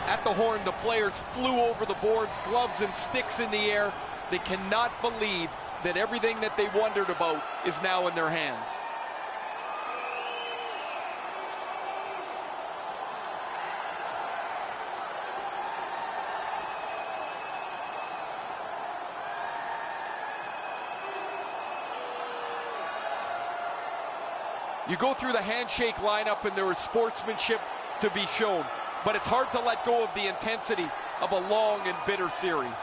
At the horn, the players flew over the boards, gloves and sticks in the air. They cannot believe that everything that they wondered about is now in their hands. You go through the handshake lineup and there is sportsmanship to be shown. but it's hard to let go of the intensity of a long and bitter series.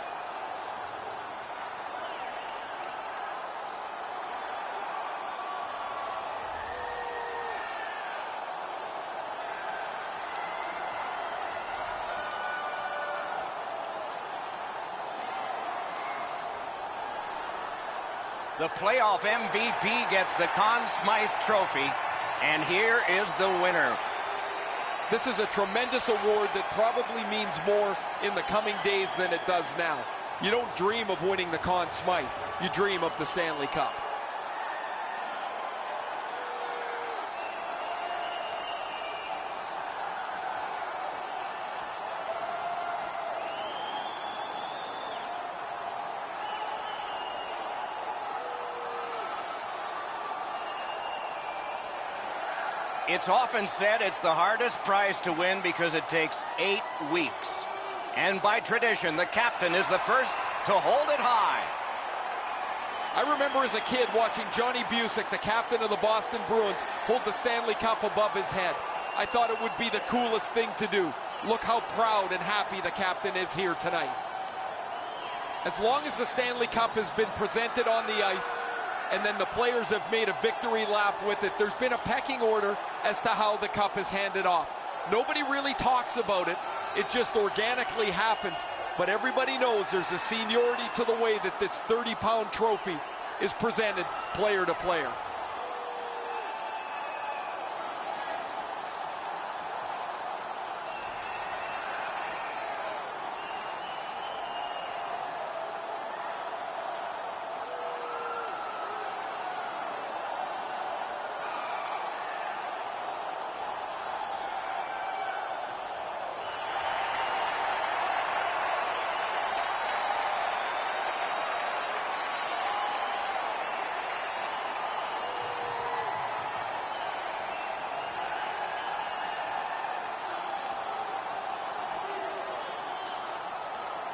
The playoff MVP gets the Conn Smythe Trophy, and here is the winner. This is a tremendous award that probably means more in the coming days than it does now. You don't dream of winning the Conn Smythe. You dream of the Stanley Cup. It's often said it's the hardest prize to win because it takes 8 weeks. And by tradition, the captain is the first to hold it high. I remember as a kid watching Johnny Busick, the captain of the Boston Bruins, hold the Stanley Cup above his head. I thought it would be the coolest thing to do. Look how proud and happy the captain is here tonight. As long as the Stanley Cup has been presented on the ice, and then the players have made a victory lap with it, there's been a pecking order as to how the cup is handed off. Nobody really talks about it. It just organically happens. But everybody knows there's a seniority to the way that this 30-pound trophy is presented player to player.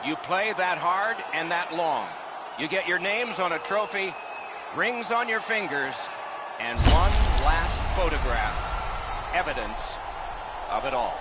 You play that hard and that long. You get your names on a trophy, rings on your fingers, and one last photograph. Evidence of it all.